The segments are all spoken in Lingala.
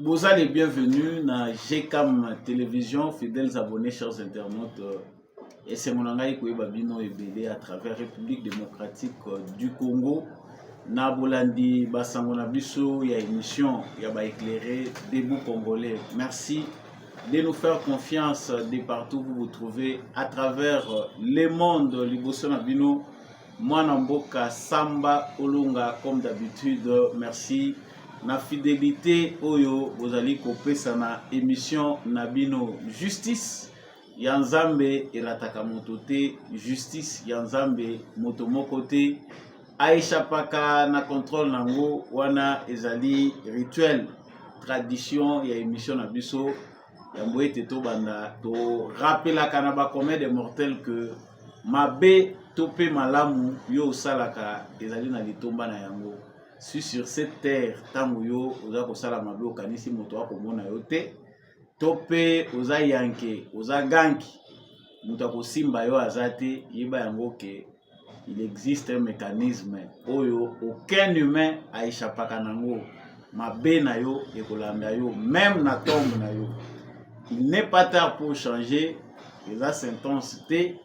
Vous allez bienvenue dans GCAM Télévision, fidèles abonnés, chers internautes. Et c'est mon angai Babino et BD à travers République démocratique du Congo. Na Bolandi, Basangona Bisso, il y a émission, il y a éclairé, debout congolais. Merci de nous faire confiance de partout où vous vous trouvez à travers le monde. Liboso Nabino, Mwanamboka, Samba, Olunga, comme d'habitude. Merci. Na fidélité oyo bozali kopesa na émission nabino justice ya nzambe elataka moto te, justice ya nzambe moto moko te aishapaka na contrôle nango wana ezali rituel tradition ya émission na biso yango ete tobanda to rappelaka na bakomede mortel que mabe to pe malamu yo osalaka ezali na litomba na yango. Sur cette terre, tango yo oza kosala mabe okanisi moto akomona yo te, tope oza yanke oza ganki moto akosimba yo azate yeba yango ke il existe un mécanisme oyo aucun humain aishapaka nango mabe na yo ekolanda yo même na tombe na yo. Il n'est pas tard pour changer eza sentence te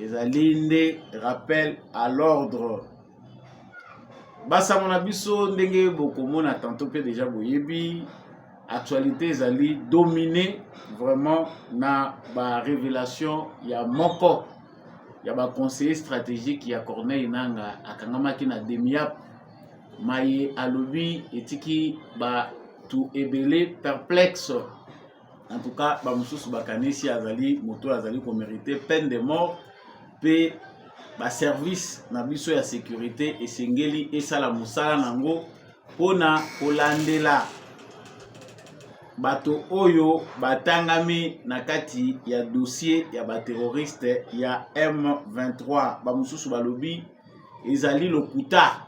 ezali nde rappel à l'ordre. Basa mon abiso ndenge bokomona tantôt pe déjà boyebi actualité ezali dominé vraiment na ba révélation ya moko ya ba conseiller stratégique ya Corneille Nanga akangamaki na demiap maye alobi etiki ba tout ebele perplexe. En tout cas ba mususu bakanisi azali moto azali ko mériter peine de mort pe ba service na biso ya sécurité esengeli esala musala nango pona kolandela bato oyo batangami na kati ya dossier ya ba terroriste ya M23. Ba mususu balobi ezali lokuta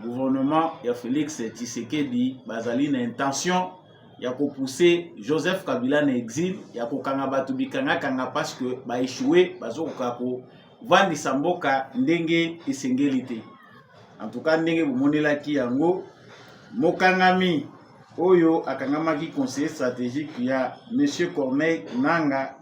gouvernement ya Félix Tshisekedi bazali na intention ya ko pousser Joseph Kabila na exil ya ko kanga bato bikanga kanga parce que ba échouer bazokoka ko Vandi Samboka ndenge esengeli te. En tout cas ndenge bomonelaki yango mokangami oyo akangamaki conseiller stratégique ya Monsieur Corneille Nanga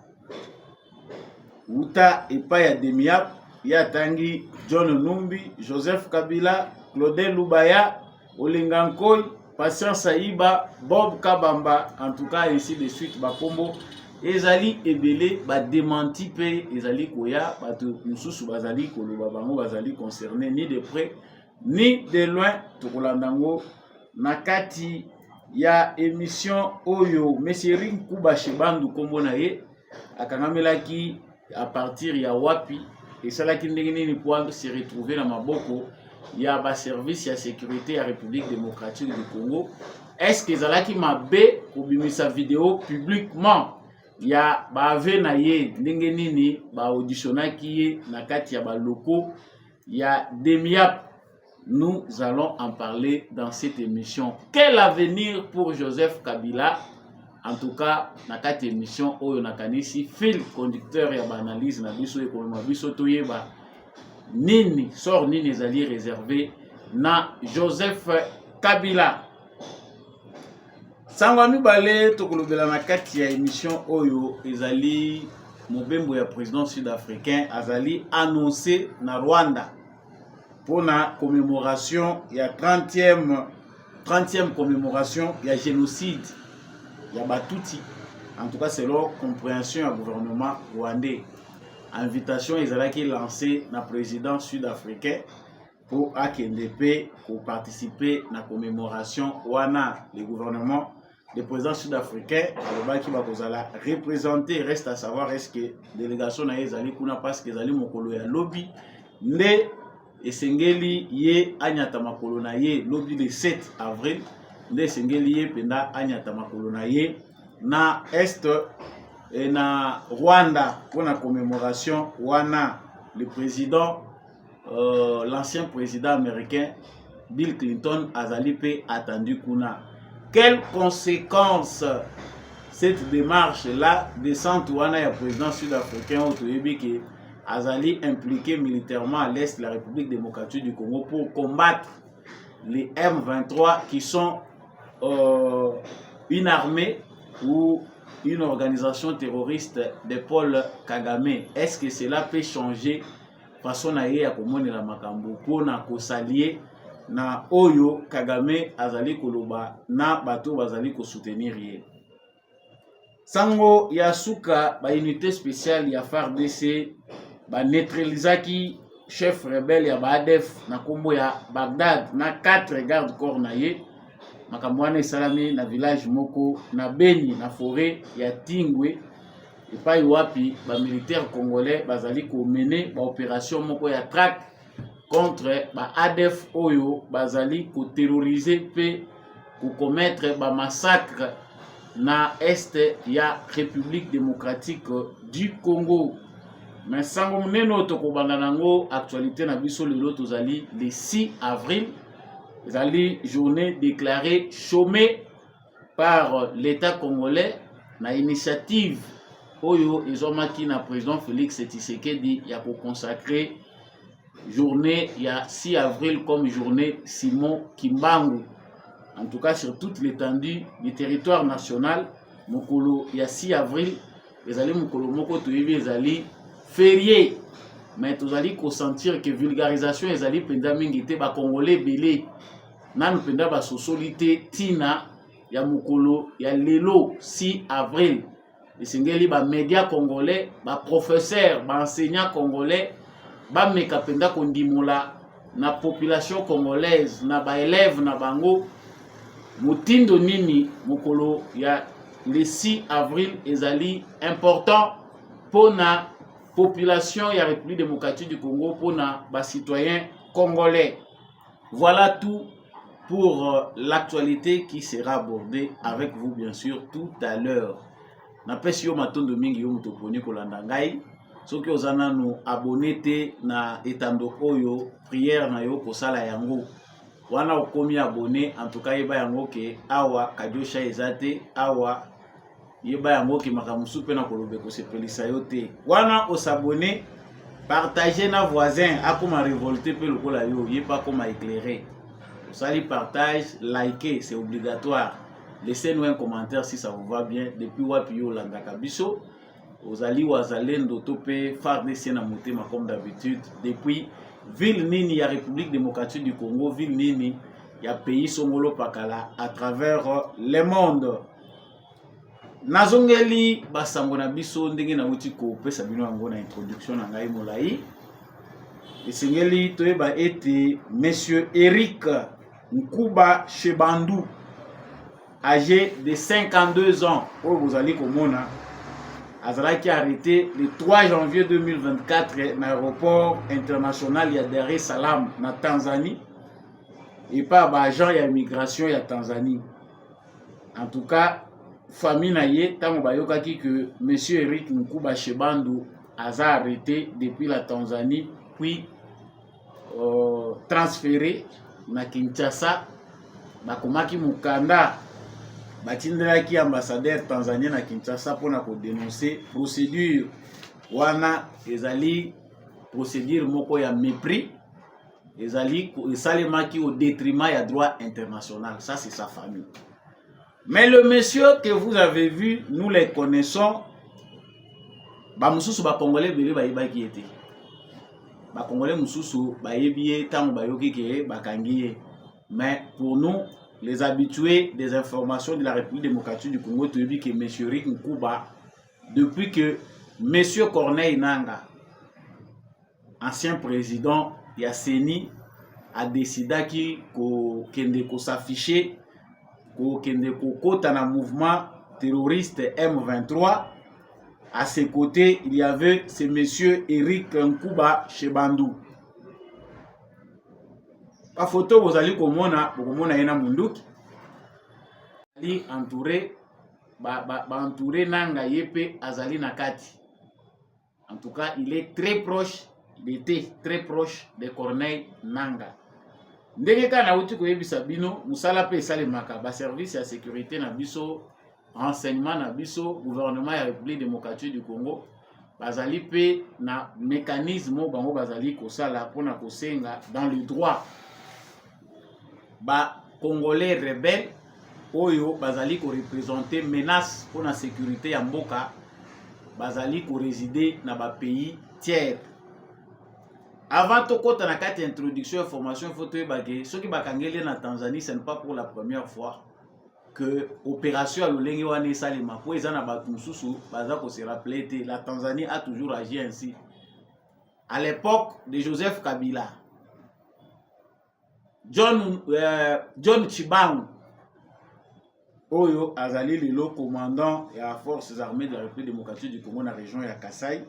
uta epai ya demiap ya tangi John Numbi, Joseph Kabila, Claudel Lubaya, Olinga Nkoy, Patience Saiba, Bob Kabamba, en tout cas ainsi de suite bakombo ezali ebele ba démenti pe ezali koya bato mususu bazali koloba bango bazali concerné ni de près ni de loin tokolandango na kati ya émission oyo Monsieur Rinkuba Shebandu kombo na ye akangamelaki à partir ya wapi esalaki ndenge nini pour se retrouver na maboko ya ba service ya sécurité ya République démocratique du Congo. Est-ce que ezalaki mabe kobimisa vidéo publiquement ya bave na ye ndenge nini ba auditionnaki ye na kati ya ba locaux ya demiap? Nous allons en parler dans cette émission. Quel avenir pour Joseph Kabila? En tout cas na kati émission oyo nakanisi fil conducteur ya ba analyse na biso ekomema biso toyeba nini sort nini ezali réservé na Joseph Kabila. Sangwa mibale tokolobela na kati ya émission oyo ezali mobembo ya président sud-africain azali annoncé na Rwanda pour la commémoration ya 30e commémoration ya génocide ya Batuti. En tout cas selon compréhension du gouvernement rwandais. Invitation ezalaki lancée na président sud-africain pour AKNDP pour participer na commémoration wana. Le gouvernement le président sud-africain alobaki bakozala représenté. Reste à savoir est-ce que délégation na ezali kuna parce que ezali mokolo ya lobby nde esengeli ye anyata makolo na ye lobby le 7 avril nde esengeli ye penda anyata makolo na ye na est na Rwanda pour la commémoration wana. Le président l'ancien président américain Bill Clinton azali pe attendu kuna. Quelles conséquences cette démarche-là descente wana ya président sud-africain otoyebi ke azali impliqué militairement à l'est de la République démocratique du Congo pour combattre les M23 qui sont une armée ou une organisation terroriste de Paul Kagame. Est-ce que cela peut changer façon na ye ya komonela makambo pona ko s'allier na oyo Kagame azali koloba na bato bazali ko soutenir ye? Sango ya suka ba unité spéciale ya FARDC ba neutralisaki chef rebelle ya ADF na kombo ya Bagdad na 4 garde corps na ye. Makambo wana esalami na village moko na Beni na forêt ya Tingwe epai wapi ba militaire congolais bazali ko mener ba opération moko ya traque contre ba ADF oyo bazali ko terroriser pe ko commettre ba massacre na est ya République démocratique du Congo. Mais sango muneno tokobanda nango actualité na biso lelo tozali le 6 avril. Zali journée déclarée chômée par l'État congolais na initiative oyo ezomaki na président Félix Tshisekedi ya ko consacrer journée ya 6 avril comme journée Simon Kimbangu. En tout cas sur toute l'étendue du territoire national, mokolo ya 6 avril ezali mokolo moko toyebi ezali férié, mais tozali ko sentir que vulgarisation ezali penza mingi te ba congolais belé nanu penda ba sosolité tina ya mokolo ya lelo 6 avril. Esengeli ba médias congolais, ba professeurs, ba enseignants congolais ba meka penda kondimola na population congolaise na ba élèves na bango mutindo nini mokolo ya le 6 avril ezali important pour na population ya République démocratique du Congo, pour na ba citoyens congolais. Voilà tout pour l'actualité qui sera abordée avec vous bien sûr tout à l'heure. Napesi yo matondo mingi yo mutoponi kolanda ngai. Soki ozana no abonné te na etando oyo prière na yo kosala yango. Wana okomi abonné en tout cas yeba yango ke awa kadiosha ezate awa yeba yango ke makamusu pe na kolobe ko sepelisa yo te. Wana osabonné partager na voisin akoma révolter pe lokola yo yeba koma éclairer. Sali partage, liker, c'est obligatoire. Laissez-nous un commentaire si ça vous va bien. Depuis Wapio Landaka Biso, Ozali Wazalendo Tope, FARDC na Motema comme d'habitude. Depuis ville Nini, ya République démocratique du Congo, ville Nini, ya pays Songolo Pakala à travers le monde. Nazongeli Basangona Biso, ndenge na uti ko pesa bino yango na introduction na ngai molai. Esengeli toyeba ete monsieur Eric Nkuba Shebandu, âgé de 52 ans, où vous allez komona, azalaki arrêté le 3 janvier 2024 dans l'aéroport international ya Dar es Salaam na Tanzanie et par agent ya immigration ya Tanzanie. En tout cas, famille na ye tango bayokaki que monsieur Eric Nkuba Shebandu aza arrêté depuis la Tanzanie puis transféré na Kinshasa, bakomaki mukanda batindelaki ambassadeur tanzanien na Kinshasa pour na ko dénoncer procédure wana ezali procédure moko ya mépris ezali esalemaki au détriment ya droit international. Ça c'est sa famille. Mais le monsieur que vous avez vu, nous les connaissons. Ba mususu ba congolais belé ba yebaki ete. Ba congolais mususu ba yebié tango ba yoki ke ba kangié. Mais pour nous, les habitués des informations de la République démocratique du Congo, tu dis que M. Rick Nkuba, depuis que M. Corneille Nanga, ancien président Yasseni, a décidé qu'il s'affichait, qu'il y un mouvement terroriste M23, à ses côtés, il y avait ce M. Eric Nkuba Shebandu. La photo, vous allez komona yena munduki. Ali entouré, entouré nanga yepe azali nakati. En tout cas, il est très proche, il était très proche de Corneille Nanga. Ndenge kana uti koyebisa bino, musala pe salemaka ba service ya sécurité na biso, renseignement na biso, gouvernement ya République démocratique du Congo. Bazali pe na mécanisme bango bazali kosala pona kosenga dans le droit. Ba Congolais rebelles oyo bazali ko représenter menace pour la sécurité ya mboka bazali ko résider na ba pays tiers. Avant to kota na kati introduction information il faut te bagé ceux qui bakangeli na Tanzanie ce n'est pas pour la première fois que opération à l'olenge wana salima po ezana ba mususu baza ko se rappeler te la Tanzanie a toujours agi ainsi. À l'époque de Joseph Kabila, John Chibangu oyo azali le commandant ya forces armées de la République démocratique du Congo na région ya Kasai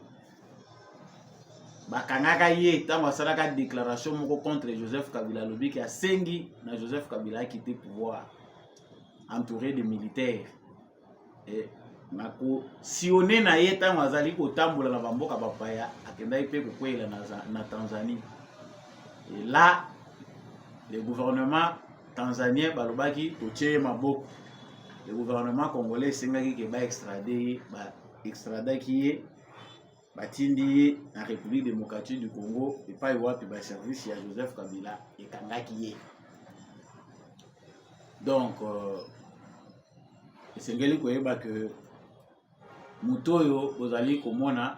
bakangaka ye tango asalaka déclaration moko contre Joseph Kabila lobi ki asengi na Joseph Kabila quitter pouvoir entouré de militaires et nako sione na ye tango azali kotambola na bamboka bapaya akendaki pe kokwela na Tanzanie. Et là le gouvernement tanzanien balobaki totie maboko. Le gouvernement congolais sengaki ke ba extradaki ye batindi ye na République démocratique du Congo et pas wapi ba service ya Joseph Kabila ekangaki ye. Donc esengeli koyeba que mutoyo ozali komona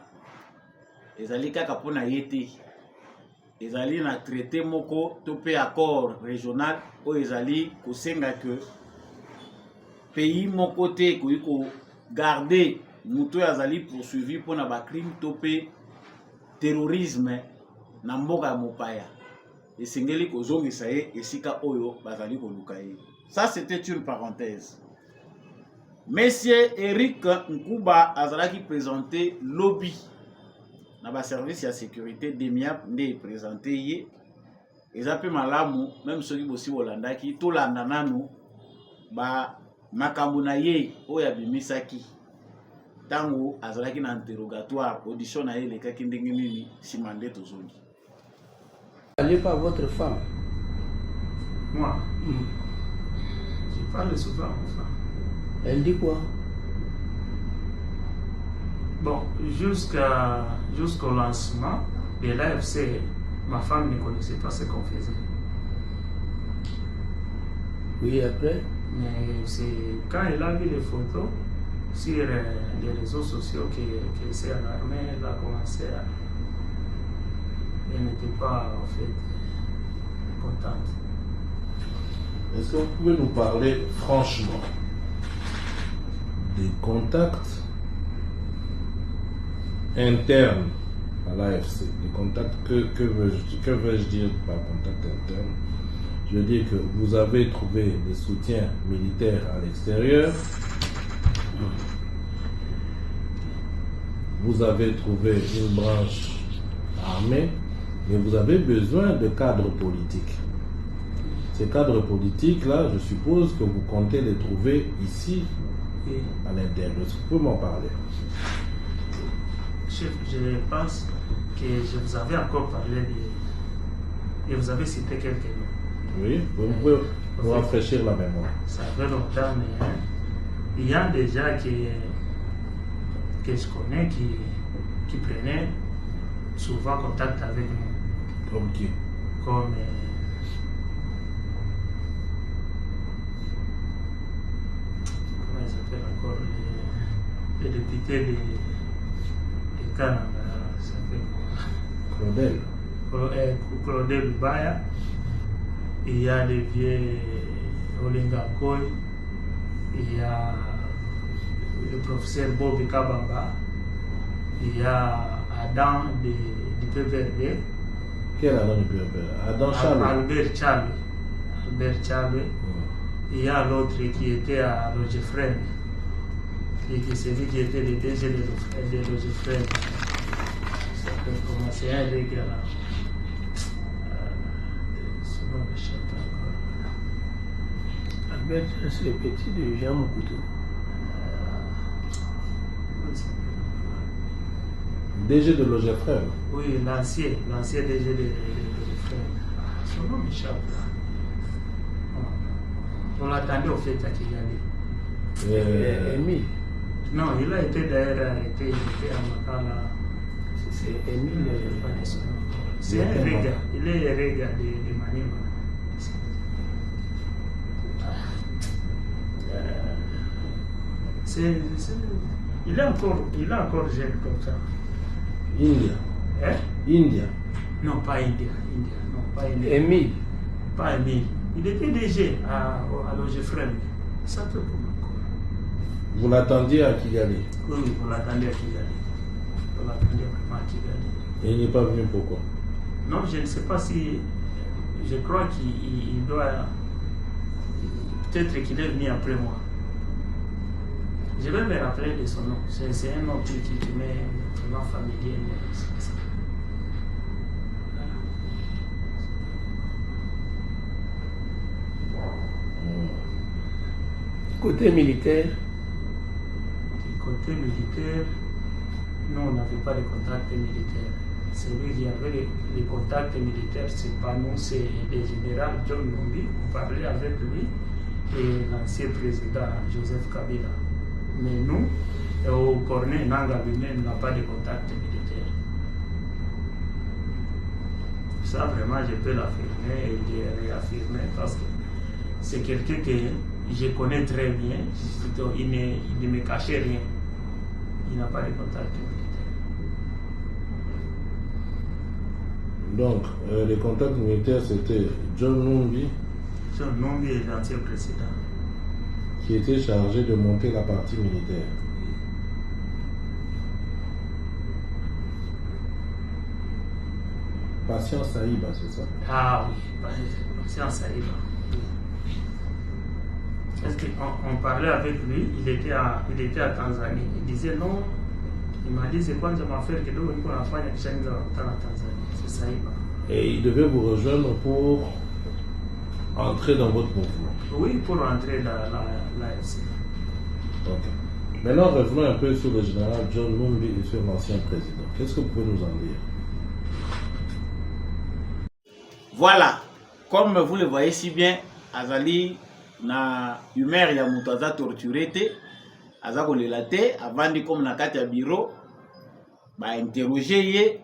ezali kaka pona yete ezali na traité moko to pe accord régional o ezali kosenga que pays moko te ko garder mutoyo azali poursuivi pona ba crime to pe terrorisme na mboka ya mopaya esengeli kozongisa ye esika oyo bazali koluka ye. Ça c'était une parenthèse. Monsieur Eric Nkuba azalaki présenté lobby na ba service ya sécurité DEMIAP nde présenté ye ezape malamu même soki bosi bolandaki to landa nanu ba makambo na ye oya bimisaki tango azalaki na interrogatoire audition na ye lekaki ndenge nini simande tozongi. Allez pas votre femme. Moi je parle souvent aux femmes. Elle dit quoi? Bon, jusqu'au lancement de l'AFC, ma femme ne connaissait pas ce qu'on faisait. Oui, après? Mais c'est quand elle a vu les photos sur les réseaux sociaux qu'elle s'est alarmée, elle a commencé à... Elle n'était pas en fait contente. Est-ce que vous pouvez nous parler franchement des contacts internes à l'AFC, des contacts, que veux-je dire par contact interne? Je veux dire que vous avez trouvé des soutiens militaires à l'extérieur, vous avez trouvé une branche armée, mais vous avez besoin de cadres politiques. Ces cadres politiques-là, je suppose que vous comptez les trouver ici, à l'intérieur. Vous pouvez m'en parler? Chef, je pense que je vous avais encore parlé et vous avez cité quelques noms. Oui, vous pouvez nous rafraîchir la mémoire. Ça fait longtemps, mais il y a des gens que je connais qui prenaient souvent contact avec nous. Comme qui? Comme comment il s'appelle encore le député de Canada, ça s'appelle Claudel. Claudel Lubaya. Il y a les vieux Olinga Koy, il y a le professeur Bobby Kabamba, il y a Adam du PVRD. Quel Adam du PVRD? Adam Charles. Albert Charles. Albert Charles. Il y a l'autre qui était à Logefren, et qui c'est lui qui était le DG de Logefren. C'est un règle là. Albert, c'est le petit de Jean Moukoutou. DG de Logefren. Oui, l'ancien DG de Logefren. Son nom m'échappe. On l'attendait au fait à Kigali. Émile. Non, il a été d'ailleurs arrêté, il était à Makala. C'est Émile. C'est un Réga, il est Réga de Manima. Il est encore jeune comme ça. India. Hein? India. Non, pas India. Non, pas India. Émile. Pas Émile. Il était DG à l'OGFREM. Ça peut pour encore. Vous l'attendiez à Kigali? Oui, vous l'attendez à Kigali. Vous l'attendez vraiment à Kigali. Et il n'est pas venu pourquoi? Non, je ne sais pas si... Je crois qu'il doit... Peut-être qu'il est venu après moi. Je vais me rappeler de son nom. C'est un nom qui m'est vraiment familier. C'est ça. Côté militaire, Du côté militaire, nous, on n'avait pas de contact militaire. C'est lui qui avait les contacts militaires, c'est pas nous, c'est le général John Numbi. On parlait avec lui et l'ancien président Joseph Kabila. Mais nous, au Cornet Nanga lui-même n'a pas de contact militaire. Ça, vraiment, je peux l'affirmer et le réaffirmer parce que c'est quelqu'un que je connais très bien. Il ne me cachait rien. Il n'a pas de contact militaire. Donc, les contacts militaires, c'était John Numbi, Son nom est l'ancien président. qui était chargé de monter la partie militaire. Patient Saïba, c'est ça? Ah oui, c'est en Saïba. Parce qu'on parlait avec lui, il était à Tanzanie. Il disait non, il m'a dit c'est quoi je m'en faire que nous on a fait une chaîne en Tanzanie. C'est Saïba. Et il devait vous rejoindre pour entrer dans votre mouvement. Oui, pour entrer dans l'AFC. Ok. Maintenant, revenons un peu sur le général John Numbi et sur l'ancien président. Qu'est-ce que vous pouvez nous en dire? Voilà, comme vous le voyez si bien, Azali na humeur ya mutu aza torturé te, aza kolela te, avandi comme na kati ya bureau, ba interroger ye,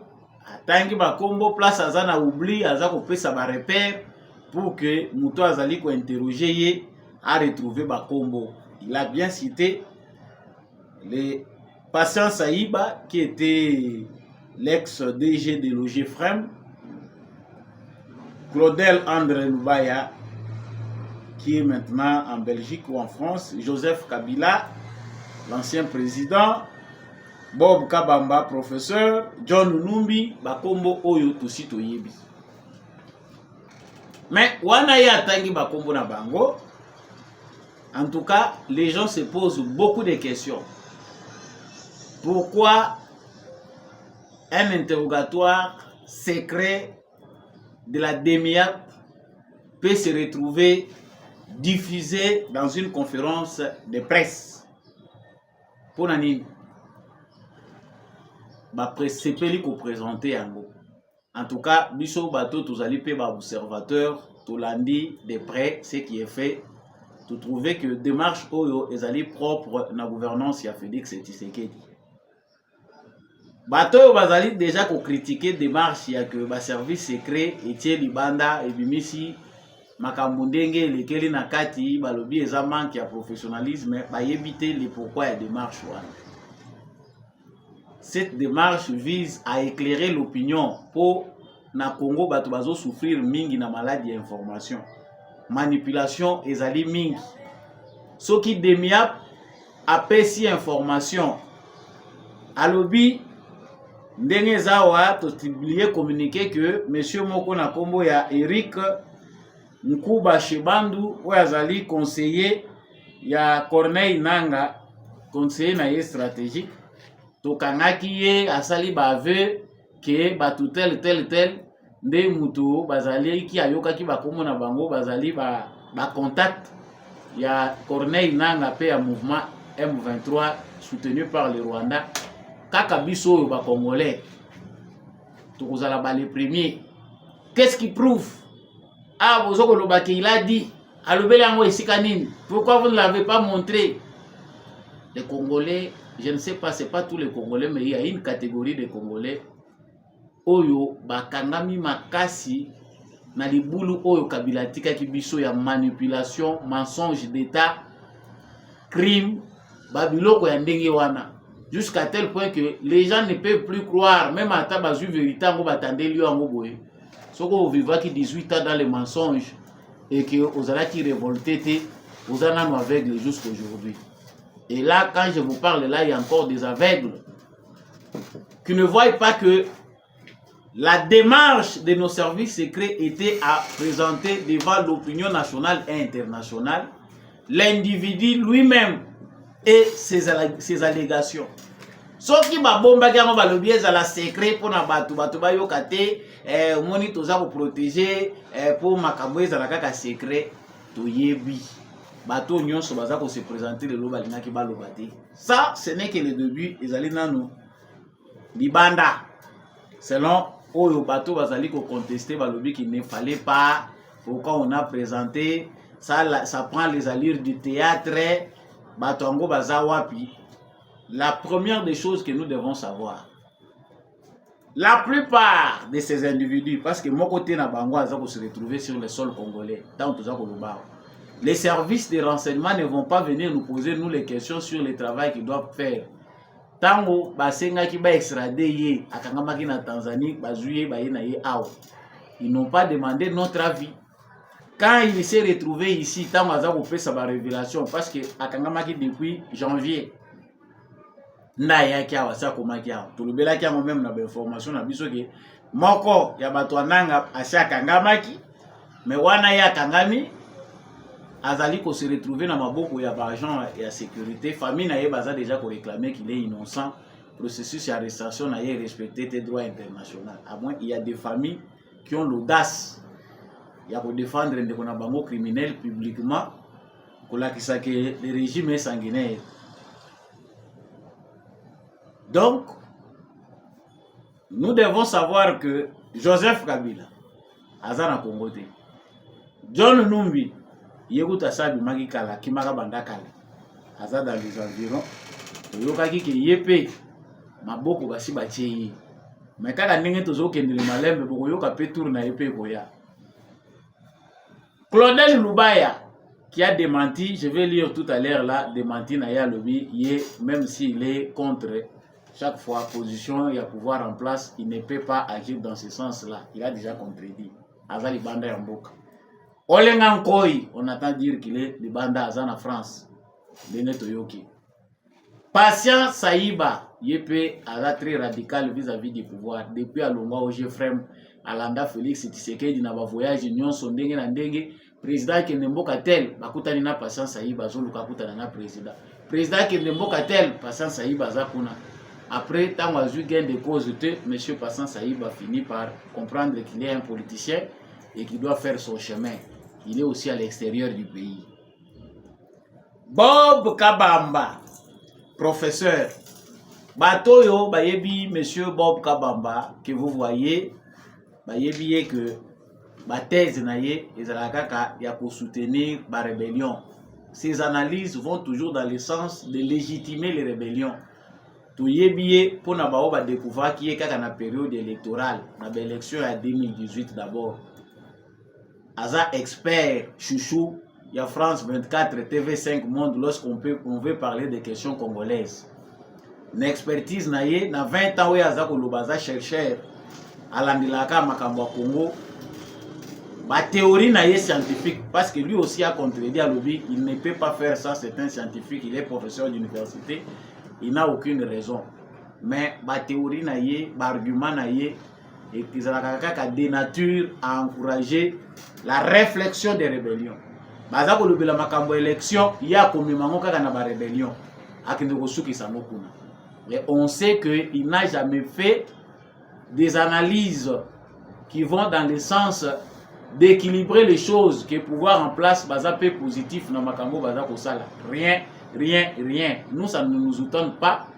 atangi ba kombo place aza na oubli, aza kopesa ba repère pour que mutu azali ko interroger ye a retrouver ba kombo. Il a bien cité le Patient Saïba qui était l'ex-DG de l'OGFREM, Claudel André Lubaya, qui est maintenant en Belgique ou en France, Joseph Kabila, l'ancien président, Bob Kabamba, professeur, John Numbi, Bakombo Oyo Tosito Yebi. Mais, wana ya tangi Bakombo na bango, en tout cas, les gens se posent beaucoup de questions. Pourquoi un interrogatoire secret de la DEMIAP peut se retrouver diffusé dans une conférence de presse? Pour nani ba presse sepeli ko présenter yango. En tout cas, biso bato tozali pe ba observateur tolandi de près ce qui est fait. Tu trouvais que démarche oyo ezali propre na gouvernance ya Félix Tshisekedi. Bato bazali déjà ko critiquer démarche ya que ba service secret etie libanda et bimisi makambo ndenge lekeli na kati balobi eza manque ya professionnalisme ba yebite le pourquoi ya démarche wana. Cette démarche vise à éclairer l'opinion pour na Congo bato bazo souffrir mingi na maladie d'information. Manipulation ezali mingi. Soki DEMIAP apesi information alobi ndenge zawa to publier communiqué que monsieur moko na kombo ya Eric Nkuba Shebandu oyo azali conseiller ya Corneille Nanga, conseiller na ye stratégique, tokangaki ye asali bave ke batu tel nde mutu bazali ki ayokaki bakombo na bango bazali ba contact ya Corneille Nanga pe ya mouvement M23 soutenu par le Rwanda. Kaka biso oyo ba congolais tokozala ba les premiers. Qu'est-ce qui prouve? Ah, bozoko lobaki il a dit alobeli yango esika nini? Pourquoi vous ne l'avez pas montré? Les Congolais, je ne sais pas, c'est pas tous les Congolais, mais il y a une catégorie de Congolais oyo bakangami makasi na libulu oyo Kabila tika ki biso ya manipulation, mensonge d'état, crime babiloko ya ndenge wana jusqu'à tel point que les gens ne peuvent plus croire même ata bazwi vérité yango batandeli yo yango boye soko ovivaki 18 ans dans les mensonges et que ozalaki révolté te oza nano aveugle jusqu'aujourd'hui. Et là quand je vous parle là il y a encore des aveugles qui ne voient pas que la démarche de nos services secrets était à présenter devant l'opinion nationale et internationale l'individu lui-même et ses allégations. Soki babombaki yango balobi ezala secret mpona bato bayoka te omoni toza koprotege mpo makambo ezala kaka secret toyebi bato nyonso baza kose présenter lelo balingaki baloba te. Ça ce n'est que le début ezali nanu libanda selon oyo bato bazali ko contester balobi qu'il ne fallait pas pourquoi on a présenté ça prend les allures du théâtre bato yango baza wapi. La première des choses que nous devons savoir, la plupart de ces individus, parce que mon côté na bango aza ko se retrouver sur le sol congolais, tant tout ça les services de renseignement ne vont pas venir nous poser nous les questions sur le travail qu'ils doivent faire. Tango basenga ki ba extradé ye akangamaki na Tanzanie bazuye ba ye na ye awa. Ils n'ont pas demandé notre avis. Quand il s'est retrouvé ici, tango aza ko faire sa révélation parce que akangamaki depuis janvier. Na yaki awa sa komaki awa. Tolobelaki yango même na ba information na biso ke moko ya bato ananga asa akangamaki mais wana ya akangami azali ko se retrouver na maboko ya agent ya sécurité famille na ye baza déjà ko réclamer qu'il est innocent processus d'arrestation na ye respecter tes droits internationaux à moins il y a des familles qui ont l'audace ya ko défendre ndeko na bango criminel publiquement kolakisa que le régime est sanguinaire. Donc nous devons savoir que Joseph Kabila azana Congo te John Numbi Yekuta Sabi Magikala Kimaka Bandakala aza dans les environs oyokaki ke yepe maboko basi batie mais kaka ndenge tozokendele malembe bokoyoka pe tour na yepe koya. Claudel Lubaya qui a démenti, je vais lire tout à l'heure là, démenti na ya lobby même s'il est contre chaque fois position il y a pouvoir en place, il ne peut pas agir dans ce sens là, il a déjà contredit azali banda ya mboka. Olenga Nkoi, on attend dire qu'il est le banda Azan en France. Toyoki. Patient Saïba, Yepé, Aza très radical vis-à-vis du pouvoir. Depuis Alonga au Frem, Alanda Félix Tshisekedi na ba voyage union son ndenge na ndenge, président Kenemboka tel, bakutani na Patient Saïba zoluka kutana na président. Président Kenemboka tel, Patient Saïba zakuna. Après tant azu gain de cause de monsieur Patient Saïba finit par comprendre qu'il est un politicien et qu'il doit faire son chemin. Il est aussi à l'extérieur du pays. Bob Kabamba, professeur. Batoyo, bayebi, monsieur Bob Kabamba, que vous voyez, bayebi que ba thèse naye, ezalakaka ya ko soutenir la rébellion. Ces analyses vont toujours dans le sens de légitimer les rébellions. Toyebi pour na bao ba découvrir qui est kaka na période électorale, na élection à 2018 d'abord. Aza expert chouchou, il y a France 24, TV5 Monde lorsqu'on veut parler des questions congolaises. Une expertise naye na 20 ans où aza kolobaza chercheur à l'andilaka makambo Congo. Ba théorie naye scientifique parce que lui aussi a contredit à lobby, il ne peut pas faire ça, c'est un scientifique, il est professeur d'université, il n'a aucune raison. Mais ba théorie naye, ba argument naye et qu'ils ont des nature à encourager la réflexion des rébellions. Baza ko lobela makambo élection, il y a comme mango kaka na ba rébellion. Akindoko suki samokuna. Et on sait que il n'a jamais fait des analyses qui vont dans le sens d'équilibrer les choses, que pouvoir en place baza peu positif na makambo baza ko sala. Rien. Nous ça ne nous étonne pas.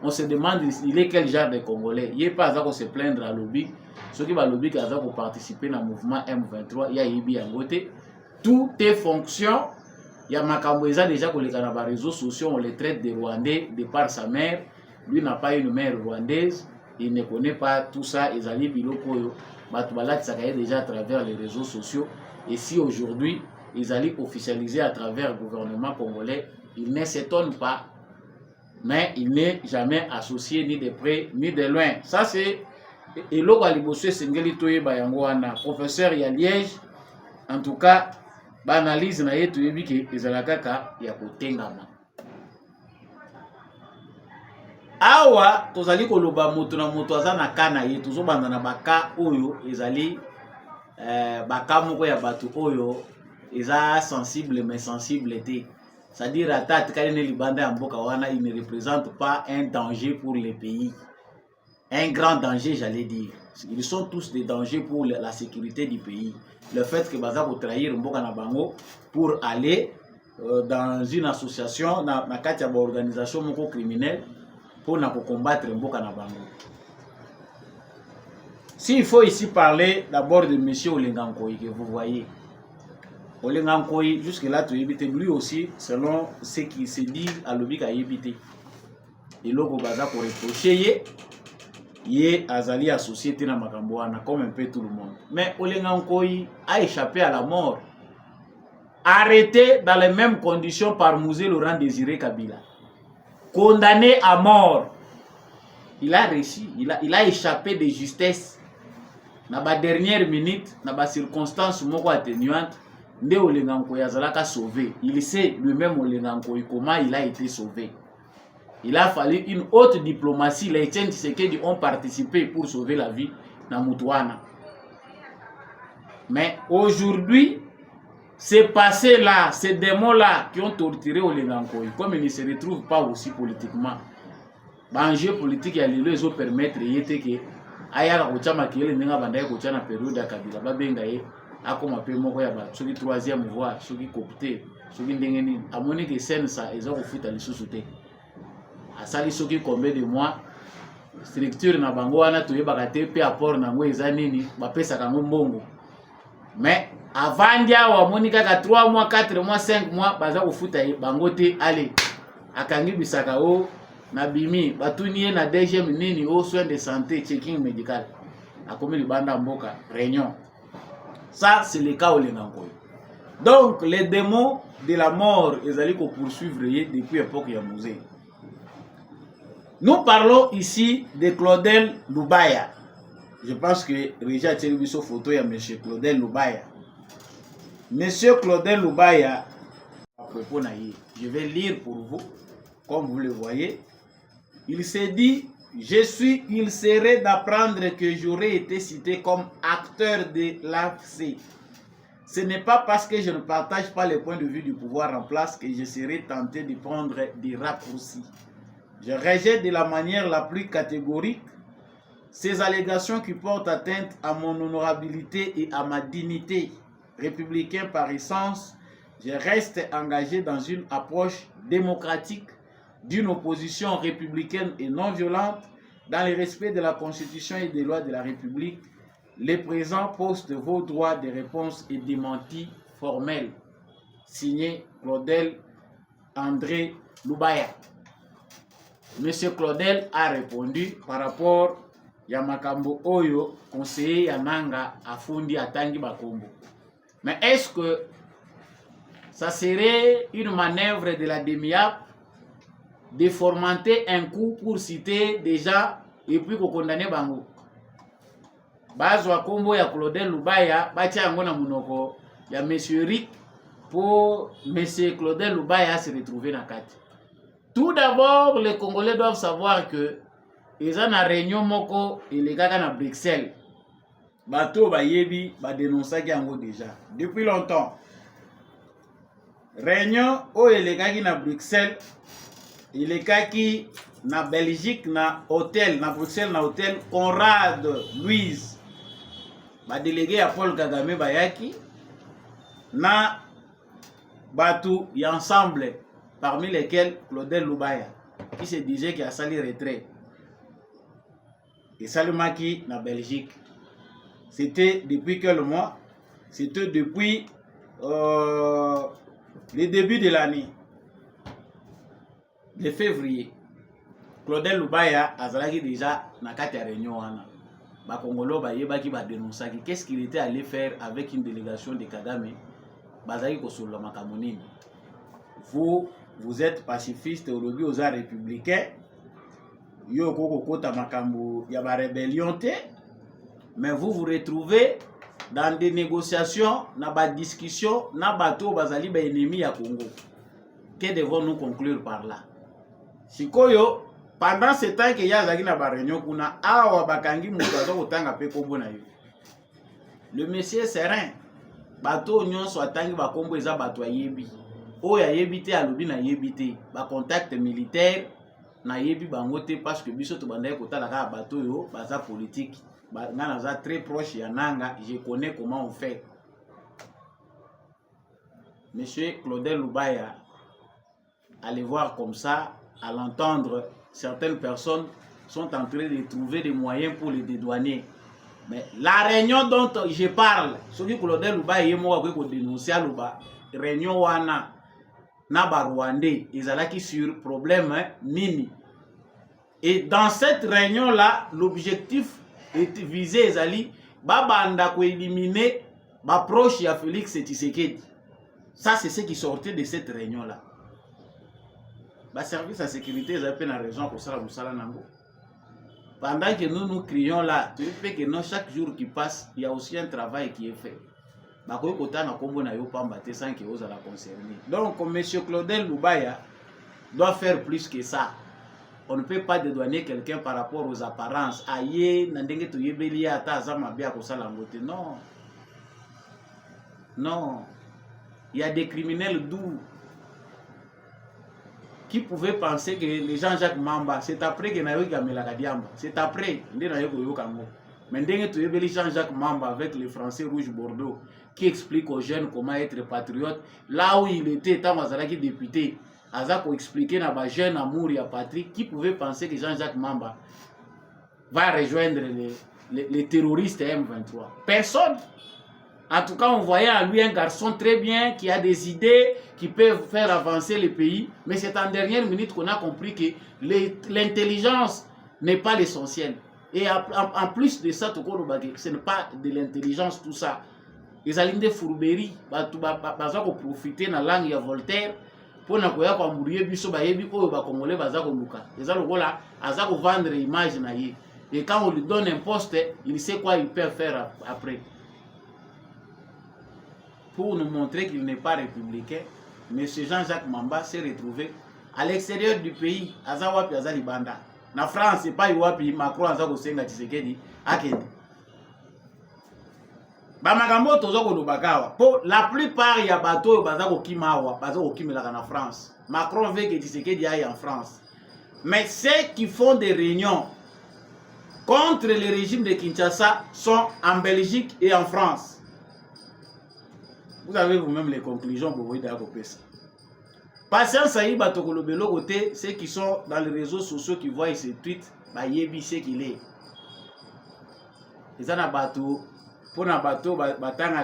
On se demande il est quel genre de Congolais. Il n'est pas à se plaindre à lobby. Ceux qui va lobby qui ont participé dans le mouvement M23, il y a Ibi à côté. Tout est fonction. Il y a Makamboeza déjà que les réseaux sociaux, on les traite des Rwandais de par sa mère. Lui n'a pas une mère rwandaise. Il ne connaît pas tout ça. Ils allaient biloko. Batubala ça déjà à travers les réseaux sociaux. Et si aujourd'hui ils allaient officialiser à travers le gouvernement congolais, il ne s'étonne pas mais il n'est jamais associé ni de près ni de loin. Ça c'est eloko aliboso sengeli toyeba yango wana professeur ya Liège. En tout cas, ba analyse na yetu yebi ke ezala kaka ya kotengama. Awa tozali koloba moto na moto aza na kana ye tozobanda na baka oyo ezali baka moko ya bato oyo eza sensible mais sensible te. C'est-à-dire ata tikali ne libanda ya mboka wana il ne représente pas un danger pour le pays. Un grand danger, j'allais dire. Ils sont tous des dangers pour la sécurité du pays. Le fait que baza ko trahir mboka na bango pour aller dans une association na kati ya organisation moko criminelle pour na combattre mboka na bango. S'il faut ici parler d'abord de monsieur Olenga Nkoyi que vous voyez. Olenga Nkoyi jusque là tu évite lui aussi selon ce qui se dit à l'obika éviter. Et loko baza ko reprocher ye azali à société na makambo wana comme un peu tout le monde. Mais Olenga Nkoyi a échappé à la mort. Arrêté dans les mêmes conditions par Mouzé Laurent Désiré Kabila. Condamné à mort. Il a réussi, il a échappé de justesse. Dans la dernière minute, dans la circonstance moko atténuante, Nde Olenga Nkoyi azalaka sauvé. Il sait lui-même Olenga Nkoyi comment il a été sauvé. Il a fallu une haute diplomatie. Les Etienne Tshisekedi ont participé pour sauver la vie de Moutouana. Mais aujourd'hui, ces passés-là, ces démons-là qui ont torturé Olenga Nkoyi, comme ils ne se retrouvent pas aussi politiquement, l'enjeu politique ya lelo ezo permettre yete ke ayaka kochama kele ndinga bandaye kochana période ya Kabila babenga ye akoma pe moko ya ba soki troisième voie soki copté soki ndenge nini amoni ke scène ça ezo kofuta lisusu te asali soki combien de mois structure na bango wana toyebaka te pe apport nango eza nini bapesaka ngo mbongo. Mais avant dia wa moni kaka 3 mois 4 mois 5 mois baza kofuta ye bango te allez akangi bisaka o na bimi batuni na DGM nini au soin de santé checking médical akomi libanda mboka réunion. Ça c'est le cas Olenga Nkoyi. Donc les démons de la mort ezali ko poursuivre depuis époque ya Mouzé. Nous parlons ici de Claudel Lubaya. Je pense que Réja Tchélibiso photo ya monsieur Claudel Lubaya. Monsieur Claudel Lubaya à propos na ye. Je vais lire pour vous comme vous le voyez. Il s'est dit, il serait d'apprendre que j'aurais été cité comme acteur de l'AFC. Ce n'est pas parce que je ne partage pas les points de vue du pouvoir en place que je serai tenté de prendre des raccourcis. Je rejette de la manière la plus catégorique ces allégations qui portent atteinte à mon honorabilité et à ma dignité. Républicain par essence, je reste engagé dans une approche démocratique d'une opposition républicaine et non violente, dans le respect de la Constitution et des lois de la République. Les présents postent vos droits de réponse et démentis formels. Signé Claudel André Lubaya. Monsieur Claudel a répondu par rapport à Makambo Oyo, conseiller Yananga Afundi Atangi Bakombo. Mais est-ce que ça serait une manœuvre de la DEMIAP de formenter un coup pour citer des gens et puis qu'on condamne Bango? Bazwa Kombo ya Claudel Lubaya, batia yango na munoko ya monsieur Rick pour monsieur Claudel Lubaya se retrouver na kati. Tout d'abord, les Congolais doivent savoir que ils ont une réunion moko et les gars à Bruxelles. Bato bayebi ba dénoncer yango déjà depuis longtemps. Réunion où les gars qui na Bruxelles, et les gars qui na Belgique na hôtel na Bruxelles na hôtel Conrad Louise. Ba délégué à Paul Kagame bayaki na batou y ensemble parmi lesquels Claudel Lubaya qui se disait qu'il a sali retrait et Salumaki na Belgique. C'était depuis quel mois? C'était depuis le début de l'année de février. Claudel Lubaya azalaki déjà na kati ya réunion wana. Ba Congolo ba yebaki ba dénonçaki qu'est-ce qu'il était allé faire avec une délégation de Kagame bazaki ko solo makambo nini. Vous vous êtes pacifiste, aujourd'hui aux arts républicains, yo koko kota makambo ya ba rébellion te, mais vous vous retrouvez dans des négociations, na ba discussion, na bato bazali ba ennemi ya Congo. Que devons-nous conclure par là? Sikoyo, pendant ce temps que ya zaki na ba réunion kuna, awa bakangi mutu azo kotanga pe kombo na yo. Le monsieur est serein. Bato nyonso atangi ba kombo eza bato ayebi. O ya yebi te alobi na yebi te. Ba contact militaire na yebi bango te parce que biso to bandaye kotala ka bato yo baza politique. Ba ngana za très proche ya nanga, je connais comment on fait. Monsieur Claudel Lubaya, allez voir comme ça, à l'entendre, certaines personnes sont en train de trouver des moyens pour les dédouaner. Mais la réunion dont je parle, celui que Claudel Lubaya est moi qui dénoncer à Luba, réunion wana na ba Rwandais, ils allaient sur problème nini. Et dans cette réunion là, l'objectif est visé ezali babanda ko éliminer ba proche ya Félix Tshisekedi. Ça c'est ce qui sortait de cette réunion là. Ba service à sécurité ils avaient la raison pour ça musala nango. Pendant que nous crions là, tu sais que non, chaque jour qui passe, il y a aussi un travail qui est fait. Bah quoi qu'on a combo na yo pamba te sans que vous la concerner. Donc comme monsieur Claudel Lubaya doit faire plus que ça. On ne peut pas dédouaner quelqu'un par rapport aux apparences. Aïe, n'andenge to yebeli ata azama bia ko sala ngote. Non. Non. Il y a des criminels doux qui pouvaient penser que les Jean-Jacques Mamba, c'est après que Nayo Gamela Kadiamba. C'est après, mais Jean-Jacques Mamba avec les Français Rouge Bordeaux qui explique aux jeunes comment être patriote. Là où il était, tant Mazalaki député, Azako expliquer à ma jeune amour et à Patrick qui pouvait penser que Jean-Jacques Mamba va rejoindre les terroristes M23. Personne. En tout cas, on voyait en lui un garçon très bien, qui a des idées, qui peut faire avancer le pays. Mais c'est en dernière minute qu'on a compris que l'intelligence n'est pas l'essentiel. Et en plus de ça, ce n'est pas de l'intelligence tout ça. Les alliés de fourberie, ils ont profité de la langue de Voltaire pour ne pas mourir, ils ont vendre l'image. Et quand on lui donne un poste, il sait quoi il peut faire après. Pour nous montrer qu'il n'est pas républicain, M. Jean-Jacques Mamba s'est retrouvé à l'extérieur du pays, à Zawapi, à Zalibanda. En France, c'est pas Iwapi, Macron, à Zagosenga, Tshisekedi, à Kenya. Bamagambo, Tozoko, Lubakawa. Pour la plupart, il y a bateau, Bazako Kimawa, Bazako Kimelaka en France. Macron veut que Tshisekedi aille en France. Mais ceux qui font des réunions contre le régime de Kinshasa sont en Belgique et en France. Vous avez vous-même les conclusions pour vous dire ça. Patience à Iba Tokolobelo côté, ceux qui sont dans les réseaux sociaux qui voient ces tweets, bah yebi c'est qu'il est. Ils ont un bateau, pour un bateau, batanga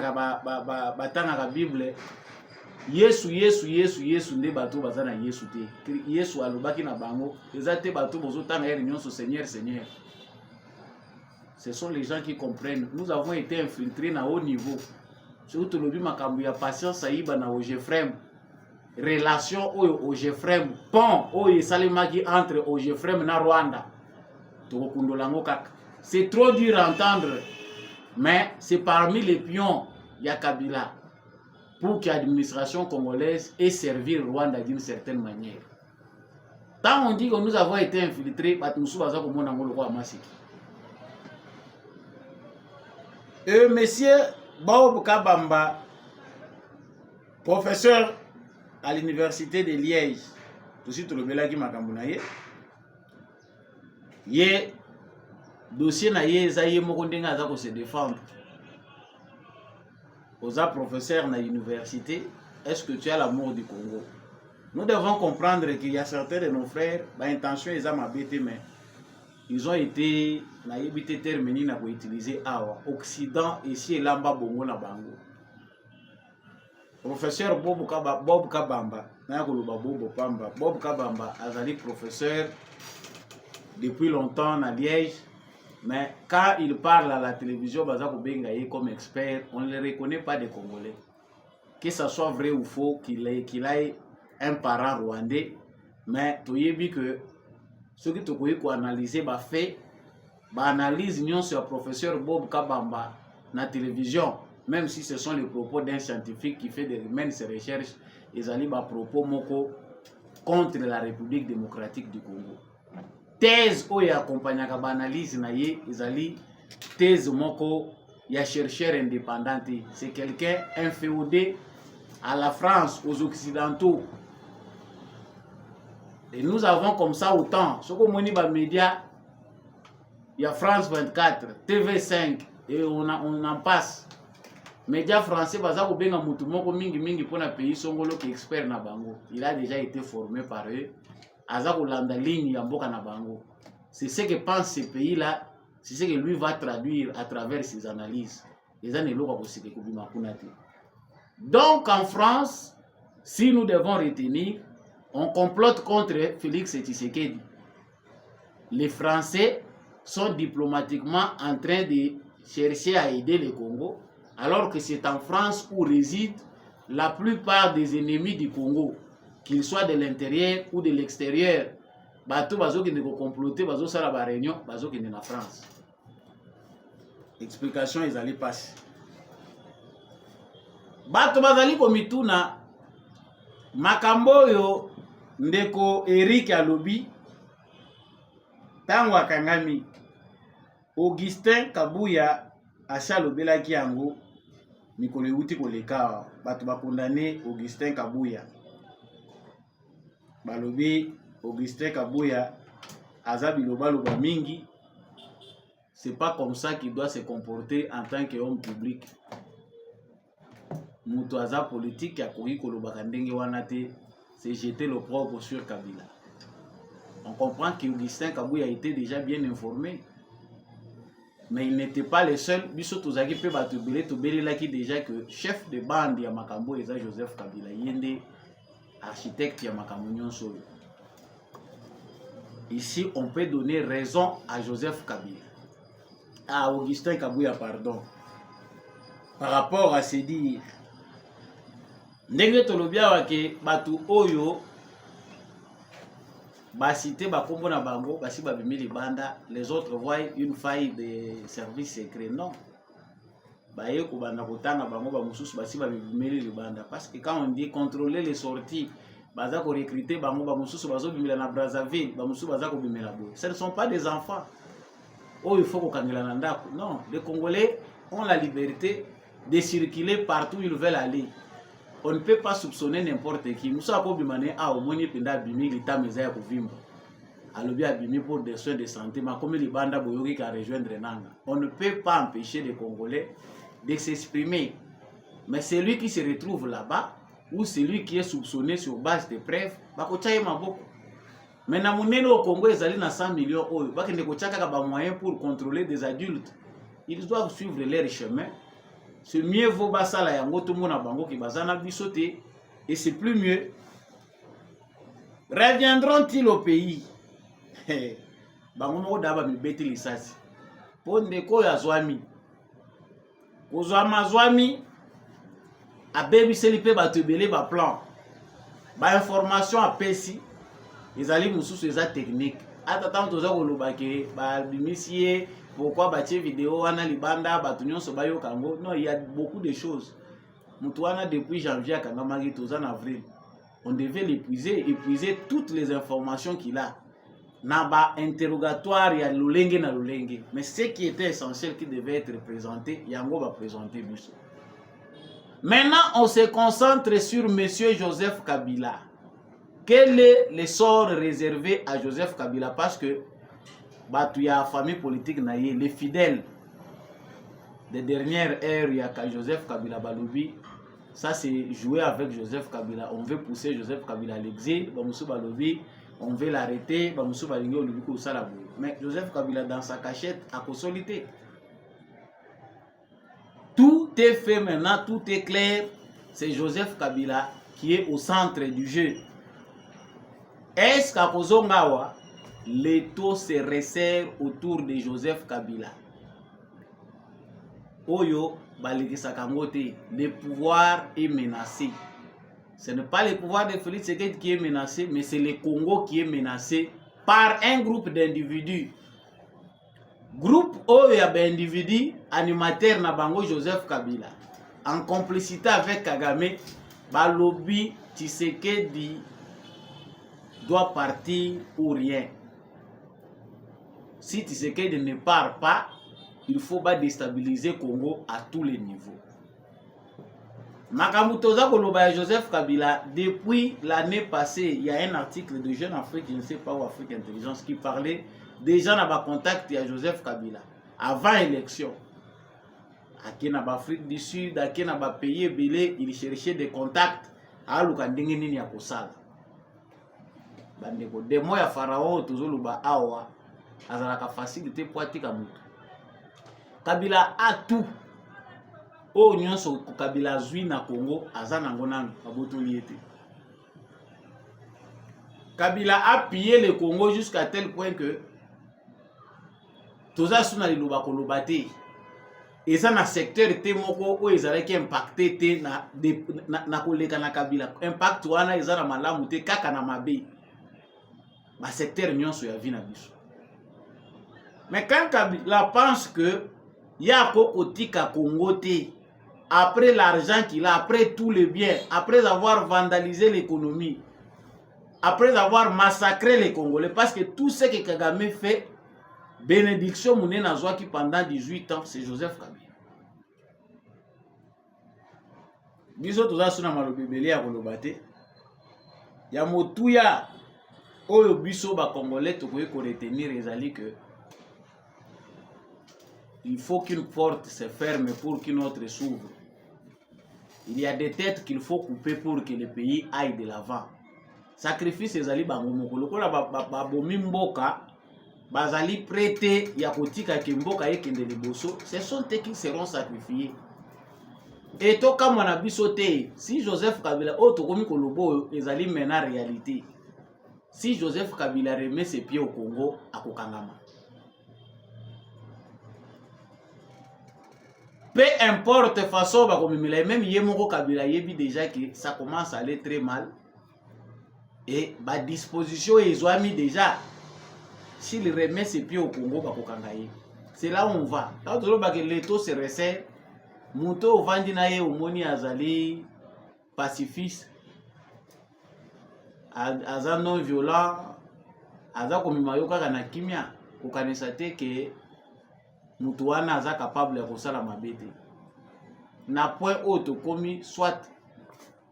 la Bible. Yesu ne bateau bazana Yesu te. Yesu alobaki na bango. Ils ont été bateau bozo tanga réunion sur Seigneur. Ce sont les gens qui comprennent. Nous avons été infiltrés à haut niveau. Surtout le makambu ya patience aïba na Ogefrem. Relation au Ogefrem. Pont au salimaki entre Ogefrem na Rwanda. C'est trop dur à entendre. Mais c'est parmi les pions ya Kabila pour que l'administration congolaise ait servi le Rwanda d'une certaine manière. Tant on dit que nous avons été infiltrés, monsieur Bob Kabamba, professeur à l'université de Liège, tout de suite le Belagi Makambounaye, yé dossier na yé zaye mokondenga azako se défendre. Oza professeur na l'université, est-ce que tu as l'amour du Congo? Nous devons comprendre qu'il y a certains de nos frères, l'intention est à m'habiter, mais ils ont été na yébité terminé na utiliser awa Occident ici et là bas bongo na bango. Professeur Bob Kabamba, na koloba Bob Kabamba azali professeur depuis longtemps à Liège, mais quand il parle à la télévision bazako bengaye comme expert, on ne le reconnaît pas des Congolais. Que ça soit vrai ou faux, qu'il ait un parent rwandais, mais tu as vu que ceux qui ont analysé, fait analyse sur le professeur Bob Kabamba na télévision, même si ce sont les propos d'un scientifique qui fait mène ses recherches, ils allaient propos moko contre la République démocratique du Congo. Thèse où il accompagne la analyse ils allaient thèse moko ya chercheur indépendant. C'est quelqu'un inféodé à la France, aux Occidentaux. Et nous avons comme ça autant. Ce qu'on dit dans les médias, il y a France 24, TV5, et on en passe. Médias français, pour un pays, Songolo qui est expert na bango. Il a déjà été formé par eux. C'est ce que pensent ces pays-là, c'est ce que lui va traduire à travers ses analyses. Donc en France, si nous devons retenir, on complote contre Félix Tshisekedi. Les Français sont diplomatiquement en train de chercher à aider le Congo, alors que c'est en France où résident la plupart des ennemis du Congo, qu'ils soient de l'intérieur ou de l'extérieur. Bato bazo qui ne comploter, bazo sala ba réunion, bazo qui ne en France. Explication ils allaient passer. Bato bazali komituna makambo yo ndeko Eric alobi tango akangami Augustin Kabuya ashalobelaki yango mikolo euti koleka bato bakondane Augustin Kabuya balobi Augustin Kabuya aza biloba mingi. C'est pas comme ça qu'il doit se comporter en tant qu'homme public. Muto aza politique ya koki kolobaka ndenge wana te, c'est jeter le propre sur Kabila. On comprend qu'Augustin Kabuya était déjà bien informé. Mais il n'était pas le seul. Biso tozaki pe bato belé to belelaki déjà que chef de bande ya makambo eza Joseph Kabila, yende architecte ya makambo nyonso. Ici on peut donner raison à Joseph Kabila. À Augustin Kabuya, pardon. Par rapport à se dire ndenge tolobia wake batu oyo basité bakombo na bango basi babimi libanda, les autres voient une faille de service secret. Non, baye ko banda kotanga bango ba mususu basi babimi libanda, parce que quand on dit contrôler les sorties, baza ko recruter bango ba mususu bazo bimela na Brazzaville, ba mususu baza ko bimela boy. Ce ne sont pas des enfants. Oh, il faut qu'on kangela na ndako. Non, les Congolais ont la liberté de circuler partout où ils veulent aller. On ne peut pas soupçonner n'importe qui. Nous sommes bimane a au moni penda bimi lita meza ya kovimba. Alobi abimi pour des soins de santé, mais comme les bandes boyoki ka rejoindre nanga. On ne peut pas empêcher les Congolais de s'exprimer. Mais celui qui se retrouve là-bas ou celui qui est soupçonné sur base de preuves, bakocha yema beaucoup. Maintenant, au Congo, ils ont 100 millions d'euros. Ils ont des moyens pour contrôler des adultes. Ils doivent suivre leur chemin. C'est mieux vaut basala yango tout monde bango qui bazana bisoté et c'est plus mieux. Reviendront-ils au pays? Bango mo daba mi beti lisasi. Ponde ko ya zwami. Kozwama zwami abebi selipe batebele ba plan. Ba information a pesi. Les alliés mususu eza technique. Attends toza koloba ke ba bimisier pourquoi batie vidéo wana libanda batu nyonso bayo kango. Non, il y a beaucoup de choses. Mutu wana depuis janvier kangamaki toza en avril. On devait épuiser toutes les informations qu'il a. Na ba interrogatoire ya lolenge na lolenge. Mais ce qui était essentiel qui devait être présenté, yango va présenter biso. Maintenant, on se concentre sur monsieur Joseph Kabila. Quel est le sort réservé à Joseph Kabila? Parce que il y a la famille politique, les fidèles des dernières heures, il y a Joseph Kabila Balobi. Ça, c'est jouer avec Joseph Kabila. On veut pousser Joseph Kabila à l'exil. On veut l'arrêter. Mais Joseph Kabila, dans sa cachette, a consolidé. Tout est fait maintenant, tout est clair. C'est Joseph Kabila qui est au centre du jeu. Est-ce qu'à Kozongawa, l'étau se resserre autour de Joseph Kabila? Oyo, le pouvoir est menacé. Ce n'est pas le pouvoir de Félix Tshisekedi qui est menacé, mais c'est le Congo qui est menacé par un groupe d'individus. Groupe Oya individu animateur na bango Joseph Kabila, en complicité avec Kagame, balobi Tshisekedi doit partir ou rien. Si Tshisekedi ne part pas, il faut déstabiliser Congo à tous les niveaux. Makamutoza Koloba Joseph Kabila, depuis l'année passée, il y a un article de Jeune Afrique, je ne sais pas où, Afrique Intelligence, qui parlait des gens qui ont contact à Joseph Kabila avant l'élection. À Afrique du Sud, à pays belé, il cherchait des contacts à Lukandingini ya Kosala. Bandeko, des mois ya Pharaon, Tozoluba Awa, Azalaka facilité pour atika mutu. Kabila a tout. O nyonso Kabila zui na Congo, azana ngonang, abotoli ete. Kabila a pillé le Congo jusqu'à tel point que Toza suna liloba kolobate. Et ça na secteur te moko o ezalaki impacté te na koleka na Kabila. Impact wana ezana malamu te kaka na mabe. Ba secteur nyonso ya vie na biso. Mais quand Kabila pense que ya kokotika Congo te, après l'argent qu'il a, après tous les biens, après avoir vandalisé l'économie, après avoir massacré les Congolais, parce que tout ce que Kagame fait, bénédiction Mouné Nazouaki pendant 18 ans, c'est Joseph Kabila. Biso toza suna malobebele ya kolobate. Ya motuya oyo biso ba Congolais tokoki ko retenir ezali que il faut qu'une porte se ferme pour qu'une autre s'ouvre. Il y a des têtes qu'il faut couper pour que le pays aille de l'avant. Sacrifice ezali bango moko lokola ba bomi mboka bazali prêté ya kotika ke mboka ekende liboso, ce sont eux qui seront sacrifiés. Et to kama na biso te, si Joseph Kabila otokomi kolobo ezali mena réalité. Si Joseph Kabila remet ses pieds au Congo, akokangama. Peu importe façon bakomimela, même Yemoko Kabila yebi déjà que ça commence à aller très mal. Et ba disposition ils ont mis déjà. S'il remet ses pieds au Congo, bakokangaye. C'est là où on va. Quand le taux se resserre, Mouto Vandinaye Omoni Azali pacifiste, Aza non violent, Aza komimayoka kana kimia, kokanesate que Moutouana Aza capable de resala mabete. Na point autre commis, soit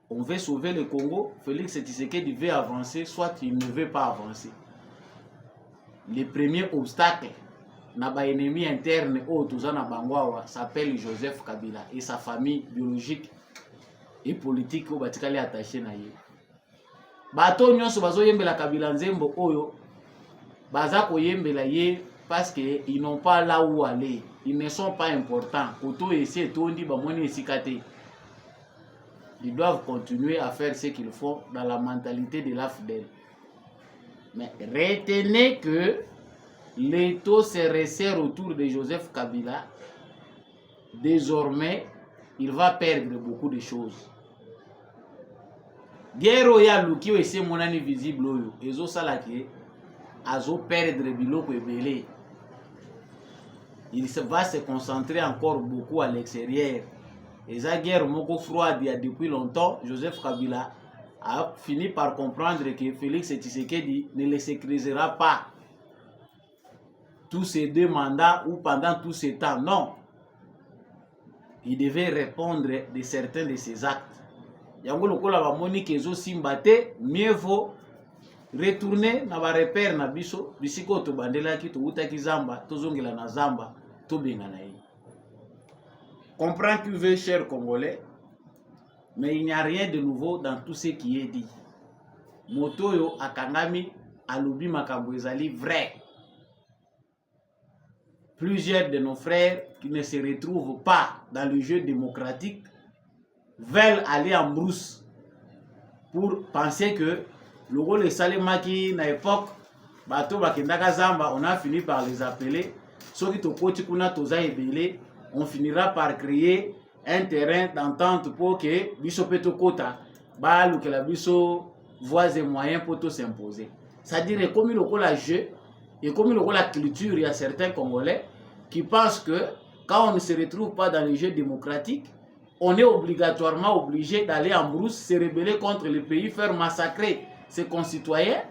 on veut sauver le Congo, Félix Tshisekedi veut avancer, soit il ne veut pas avancer. Le premier obstacle, na ennemi interne au Touzana Bangwawa s'appelle Joseph Kabila et sa famille biologique et politique au Batikali attaché na ye. Bato nyonso bazo yembela Kabila nzembo oyo baza ko yembela ye parce que ils n'ont pas là où aller, ils ne sont pas importants. Koto essaie tondi ba moni esikate. Ils doivent continuer à faire ce qu'ils font dans la mentalité de l'AFDEL. Mais retenez que l'étau se resserre autour de Joseph Kabila. Désormais, il va perdre beaucoup de choses. Guerre ya Lukio et c'est mon année visible. Ezo salake, azo perdre biloko ebele. Il va se concentrer encore beaucoup à l'extérieur. Et sa guerre moko froide il y a depuis longtemps, Joseph Kabila a fini par comprendre que Félix Tshisekedi ne le sécurisera pas tous ces 2 mandats ou pendant tout ce temps. Non. Il devait répondre de certains de ses actes. Yango lokola ba moni kezo simbate, mieux vaut retourner na ba repère na biso, bisiko to bandela ki to utaki zamba, to zongela na zamba, to benga na ye. Comprends que veut, cher Congolais, mais il n'y a rien de nouveau dans tout ce qui est dit. Motoyo akangami alubi makambo ezali vrai. Plusieurs de nos frères qui ne se retrouvent pas dans le jeu démocratique veulent aller en brousse pour penser que le rôle de Salemaki na époque, bato bakendaka zamba, on a fini par les appeler. Ceux qui tokoti kuna toza ebele, on finira par créer un terrain d'entente pour que Bissopeto Kota balukela biso voies et moyens pour tout s'imposer. C'est-à-dire comme il y a jeu et comme il y a la culture, il y a certains Congolais qui pensent que quand on ne se retrouve pas dans les jeux démocratiques, on est obligatoirement obligé d'aller en brousse, se rebeller contre le pays, faire massacrer ses concitoyens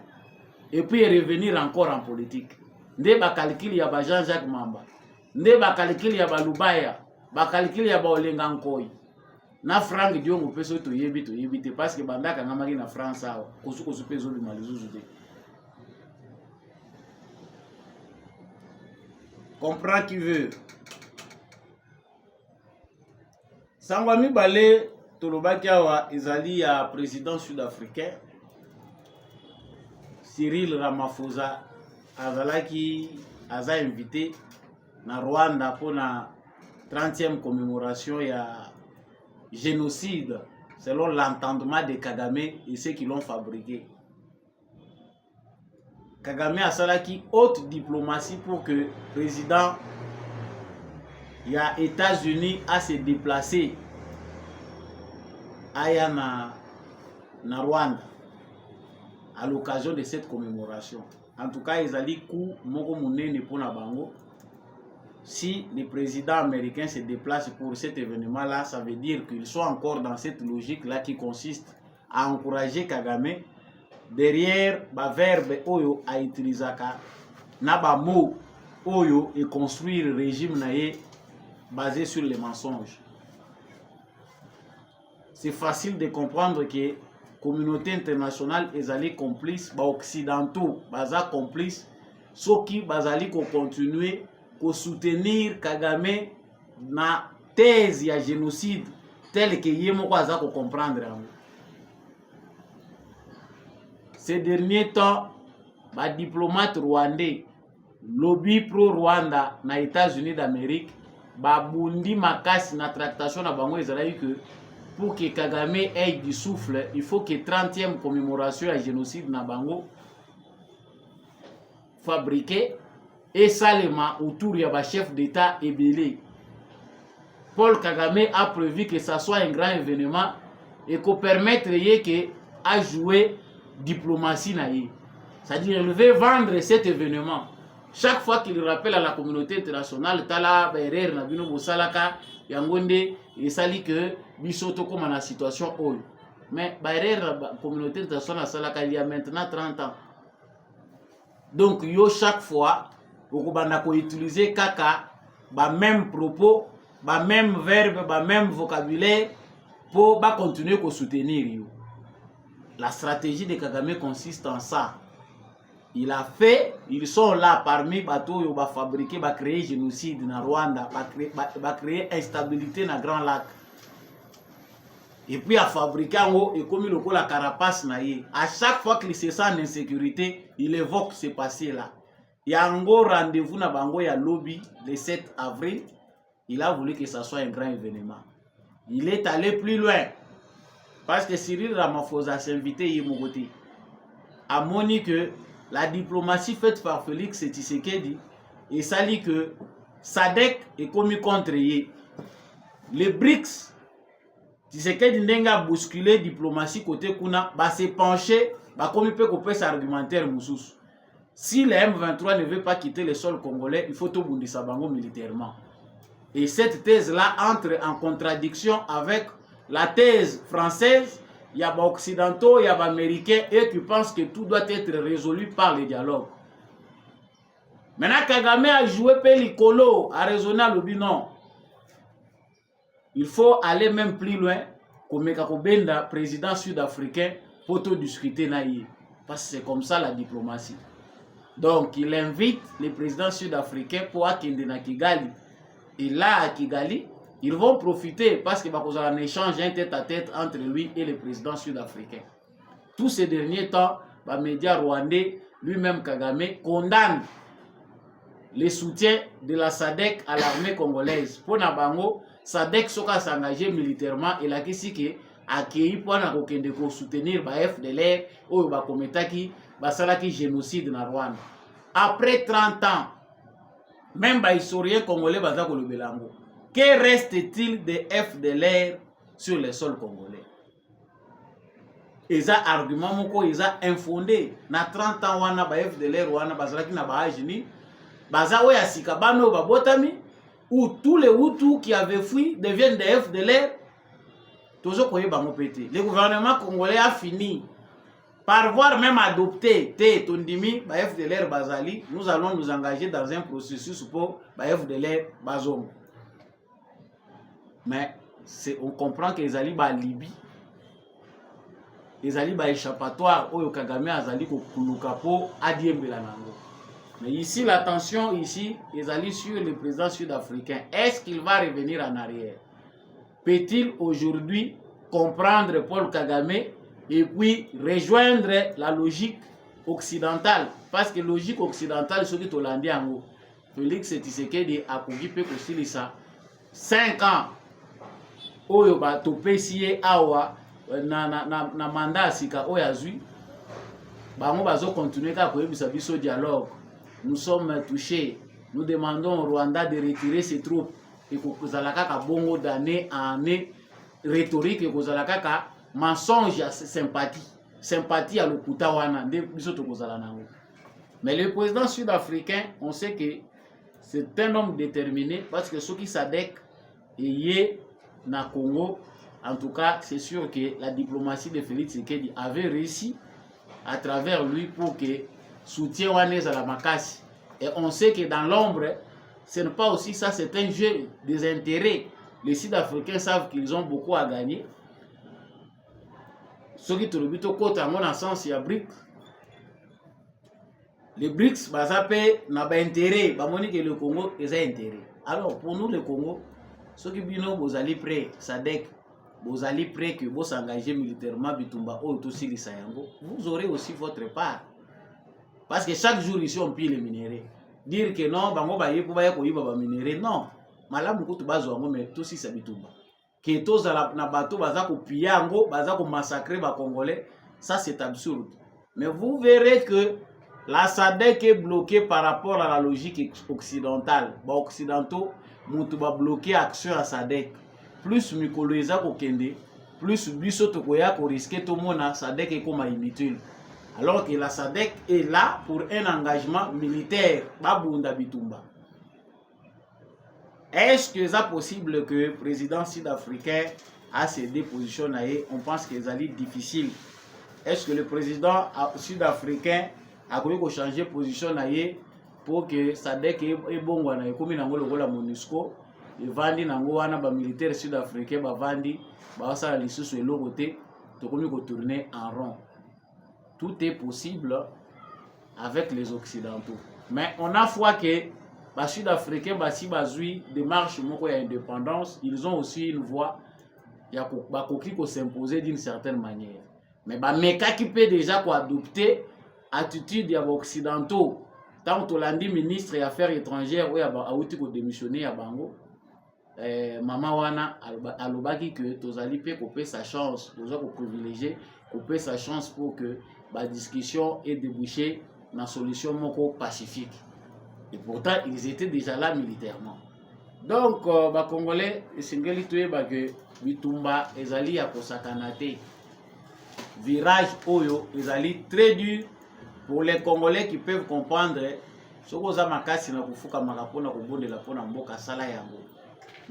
et puis revenir encore en politique. Nde ba calcul ya ba Jean-Jacques Mamba, nde ba calcul ya ba Lubaya, ba calcul ya ba Olenga Nkoyi. Na Frank Diongo peso to yebi te parce que bandaka ngamaki na France awa kosu peso bi malizuzu te. Comprends qui veut. Sangwa mibale tolobaki awa ezali ya président sud-africain Cyril Ramaphosa azalaki aza invité na Rwanda pour la 30e commémoration ya génocide selon l'entendement de Kagame et ceux qui l'ont fabriqué. Kagame a salaki haute diplomatie pour que le président ya États-Unis a se déplacé aya na Rwanda à l'occasion de cette commémoration. En tout cas, ezali coup moko munene pour na bango. Si le président américain se déplace pour cet événement-là, ça veut dire qu'ils sont encore dans cette logique-là qui consiste à encourager Kagame derrière ba verbe oyo a utilisaka na ba mot oyo et construire le régime naé basé sur les mensonges. C'est facile de comprendre que la communauté internationale est allée complice, les occidentaux sont complices, ceux qui sont continuer à soutenir Kagame dans la thèse de génocide telle que Yémo va comprendre. Ces derniers temps, les diplomates rwandais, lobby pro-Rwanda dans les États-Unis d'Amérique, babundi makasi na tractation na bango ezali que pour que Kagame ait du souffle, il faut que 30e commémoration du génocide na bango fabriqué et salement autour de ba chef d'État ebélé. Paul Kagame a prévu que ça soit un grand événement et qu'on permette que à jouer diplomatie na ye. C'est-à-dire il veut vendre cet événement. Chaque fois qu'il rappelle à la communauté internationale, Tala, Berer, Nabino, Bosalaka, Yangonde, et sali que Bisoto comme dans la situation old. Mais Berer, la communauté internationale, Salaka, il y a maintenant 30 ans. Donc, yo chaque fois, vous pouvez utiliser Kaka, même propos, même verbe, même vocabulaire, pour continuer à soutenir yo. La stratégie de Kagame consiste en ça. Il a fait, ils sont là parmi bateaux qui va fabriquer, va créer génocide dans Rwanda, va créer instabilité dans Grand Lac. Et puis à fabriquer en haut, et comme il a la carapace naïe, à chaque fois qu'il se sent en insécurité, il évoque ce passé-là. Il y a un gros rendez-vous dans Bango, il y a lobby le 7 avril. Il a voulu que ça soit un grand événement. Il est allé plus loin. Parce que Cyril Ramaphosa s'est invité hier mon côté. A moni que la diplomatie faite par Félix Tshisekedi et ça dit que SADC est commis contre lui. Les BRICS, Tshisekedi n'a bousculé la diplomatie côté Kuna, va se pencher, va comme il peut couper cet argumentaire Moussous. Si le M23 ne veut pas quitter le sol congolais, il faut tout bundisa bango militairement. Et cette thèse-là entre en contradiction avec la thèse française. Il y a des occidentaux, il y a des américains et qui pensent que tout doit être résolu par le dialogue. Maintenant, Kagame a joué Pelikolo, a raisonné le bilan. Il faut aller même plus loin comme le président sud-africain pour tout discuter. Parce que c'est comme ça la diplomatie. Donc, il invite les présidents sud-africains pour akende à Kigali. Et là, à Kigali, ils vont profiter parce qu'il va y avoir un échange un tête-à-tête entre lui et le président sud-africain. Tous ces derniers temps, les médias rwandais, lui-même Kagame, condamne le soutien de la SADC à l'armée congolaise. Pour Nabango, SADC soka s'engager militairement et la kisiki accueilli pour soutenir le FDLR ou le Kometaki, le génocide na Rwanda. Après 30 ans, même les historiens congolais bazako le belango. Que reste-t-il des FDLR sur le sol congolais? eza argument moko eza infondé na 30 ans wana ba FDLR wana bazalaki na ba âge ni baza oya sika bano babotami où tous les Hutus qui avaient fui deviennent des FDLR. Toujours koyeba mo pété. Le gouvernement congolais a fini par voir même adopter Tondimi ba FDLR bazali. Nous allons nous engager dans un processus pour ba FDLR bazom. Mais on comprend que les ali ba Libye, les ali ba échappatoire oyo Kagame azali ko kuluka po adiembela nango. Mais ici l'attention ici les ali sur le président sud-africain. Est-ce qu'il va revenir en arrière? Peut-il aujourd'hui comprendre Paul Kagame et puis rejoindre la logique occidentale? Parce que logique occidentale, ce qui est hollandais en haut, Félix Tshisekedi a occupé aussi ça 5 ans. Oyo ba topesiye awa na mandat sika oyazui bango bazo continuer ka koyebisa biso dialogue. Nous sommes touchés. Nous demandons au Rwanda de retirer ses troupes. Et kozalaka ka bongo d'année en année rhétorique et kozalaka ka mensonge à sympathie à lokuta wana nde biso to kozala nango. Mais le président sud-africain, on sait que c'est un homme déterminé parce que ceux qui SADC et na Congo, en tout cas, c'est sûr que la diplomatie de Félix Tshisekedi avait réussi à travers lui pour que soutien wana à la makasi. Et on sait que dans l'ombre, ce n'est pas aussi ça, c'est un jeu des intérêts. Les Sud-Africains savent qu'ils ont beaucoup à gagner. Ce qui te le but au côté, à mon sens, il y a BRICS. Les BRICS, ça n'a pas intérêt. Bah, que le Congo, ils ont intérêt. Alors, pour nous, le Congo, ceux qui disent vous allez prêt, SADC, vous allez prêt que vous s'engagez militairement, Bitumba, ou tout si vous aurez aussi votre part. Parce que chaque jour ici, on pille les minéraux. Dire que non, bango ba yepo ba yako yiba ba minéraux, non. Malamu kutu bazo ngo mais tout si ça Bitumba. Que tous na bateau baza ko piyango, baza ko massacrer ba Congolais, ça c'est absurde. Mais vous verrez que la SADC est bloquée par rapport à la logique occidentale. Ba occidentaux mutu ba bloquer action à SADC. Plus mikolo eza ko kende, plus biso to koya ko risquer to mona SADC est comme inutile. Alors que la SADC est là pour un engagement militaire. Babunda Bitumba. Est-ce que c'est possible que le président sud-africain a cédé position? On pense que c'est difficile. Est-ce que le président sud-africain a voulu changer position pour que SADC est bon? Comme il a dit la MONUSCO, il va dire que les militaires sud-africains vont dire que les sous côté tourner en rond. Tout est possible avec les Occidentaux. Mais on a foi que les Sud-Africains, si ils démarche d'indépendance, ils ont aussi une voix qui peut s'imposer d'une certaine manière. Mais les qui peut déjà adopter l'attitude des Occidentaux, tant que l'on dit ministre des Affaires étrangères, ou a démissionné à Bango, Maman Wana alobaki que Tozali peut couper sa chance, Tozali privilégier, couper sa chance pour que la discussion ait débouché dans une solution pacifique. Et pourtant, ils étaient déjà là militairement. Donc, les Congolais, que Bitumba, ezali ya kosakanate. Virage Oyo, ezali très dur pour les Congolais qui peuvent comprendre.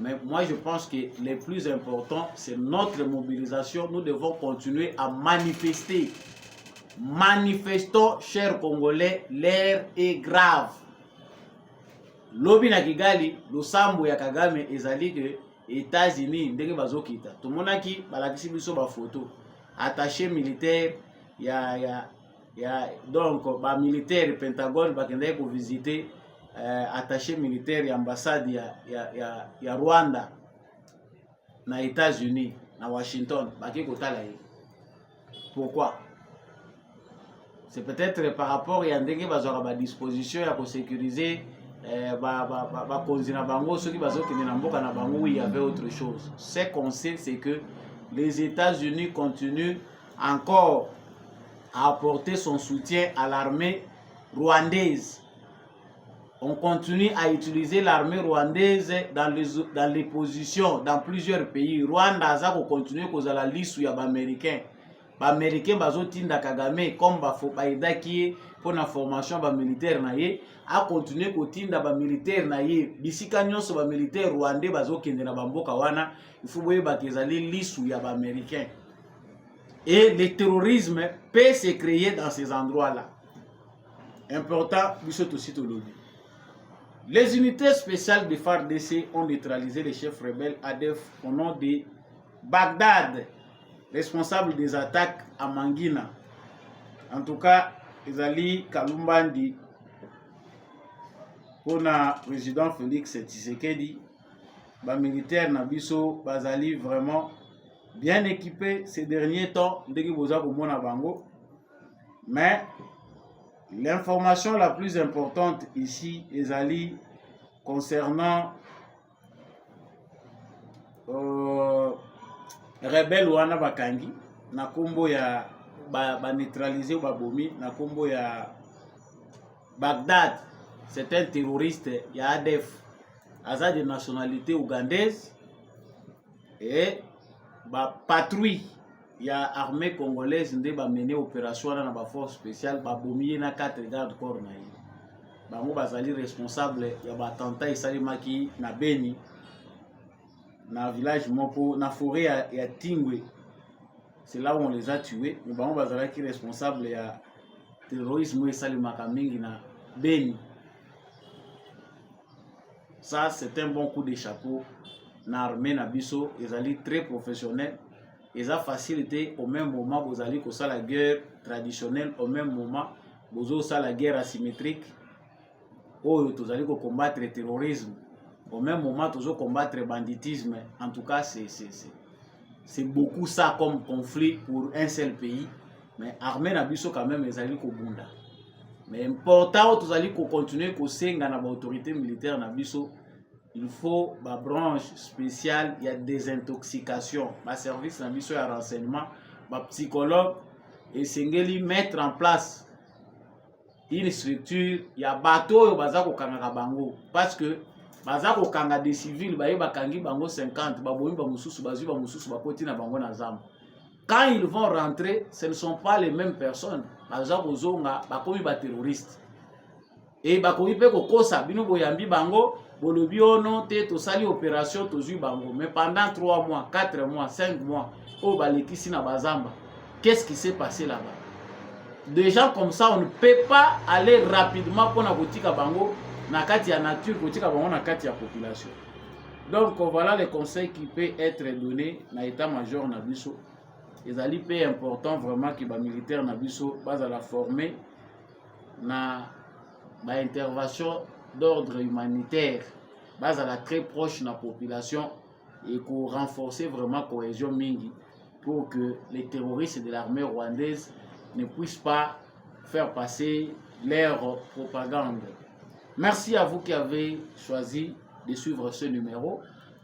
Mais moi, je pense que le plus important, c'est notre mobilisation. Nous devons continuer à manifester. Manifestons, chers Congolais, l'air est grave. Lobi na Kigali, le sambo ya Kagame ezali que États-Unis ndenge bazokita. Tout le monde qui balakisi biso ba photo attaché militaire donc ba militaire Pentagone bakende ko visiter attaché militaire ya ambassade ya Rwanda na États-Unis na Washington baki kotala ye. Pourquoi? C'est peut-être par rapport à ndenge bazora ba disposition ya ko sécuriser ceux qui il y avait autre chose. Ce qu'on sait, c'est que les États-Unis continuent encore à apporter son soutien à l'armée rwandaise. On continue à utiliser l'armée rwandaise dans les positions dans plusieurs pays. Rwanda a continué à la liste où il y a des Américains. ba américain bazotinda Kagame comme baidaki pour la formation ba militaire na ye a continuer kotinda ba militaire na ye bisika nyonso ba militaire rwandais bazokende na bamboka wana il faut boyeba kezali lisu ya ba américain. Et le terrorisme peut se créer dans ces endroits-là. Important, aussi tout le Les unités spéciales de FARDC ont neutralisé les chefs rebelles ADF au nom de Bagdad, responsable des attaques à Mangina. En tout cas, Ezali Kalumbandi, pour le président Félix Tshisekedi, les militaires Nabiso, Bazali vraiment bien équipés ces derniers temps, mais l'information la plus importante ici, Ezali, concernant rebelle wana bakangi na kombo ya ba neutraliser ou babomi na kombo ya Bagdad, c'est un terroriste ya ADF, aza de nationalité ougandaise et ba patrouille ya armée congolaise nde ba mener opération na ba force spéciale ba bomier na 4 gardes corps na ye bango bazali responsable ya ba attentat esalimaki na Beni na village moko na forêt ya Tingwe. C'est là où on les a tués, mais bango bazalaki responsable ya terrorisme esalimaka mingi na Beni. Ça c'est un bon coup de chapeau na armée na biso, ezali très professionnel. Ils ont facilité au même moment vous allez que ça la guerre traditionnelle, au même moment vous avez ça la guerre asymétrique où vous allez combattre le terrorisme, au même moment vous allez combattre le banditisme. En tout cas c'est beaucoup ça comme conflit pour un seul pays, mais armée na biso quand même ils allaient kobunda. Mais important vous allez continuer que senga na autorité militaire na biso. Il faut ma branche spéciale, il y a des intoxications, ma service na biso ya renseignement, ma psychologue et sengeli mettre en place une structure, il y a bateau baza ko kanga bango parce que baza ko kanga des civils ba bakangi bango 50 ba bomi ba mususu bazui ba mususu ba koti na bango na zamba. Quand ils vont rentrer, ce ne sont pas les mêmes personnes. Baza ko zonga ba komi ba terroristes. Et ba komi pe ko kosa bino boyambi bango bolobi ono te to sali opération to zui bango, mais pendant 3 mois, 4 mois, 5 mois, oh balekisi na bazamba. Qu'est-ce qui s'est passé là-bas? Des gens comme ça, on ne peut pas aller rapidement pour na kotika bango na kati ya nature, kotika bango na kati ya population. Donc voilà les conseils qui peuvent être donnés na état-major na biso. Ezali pe important vraiment que ba militaire na biso baza la former na ba intervention d'ordre humanitaire, base à la très proche de la population et pour renforcer vraiment la cohésion mingi pour que les terroristes de l'armée rwandaise ne puissent pas faire passer leur propagande. Merci à vous qui avez choisi de suivre ce numéro.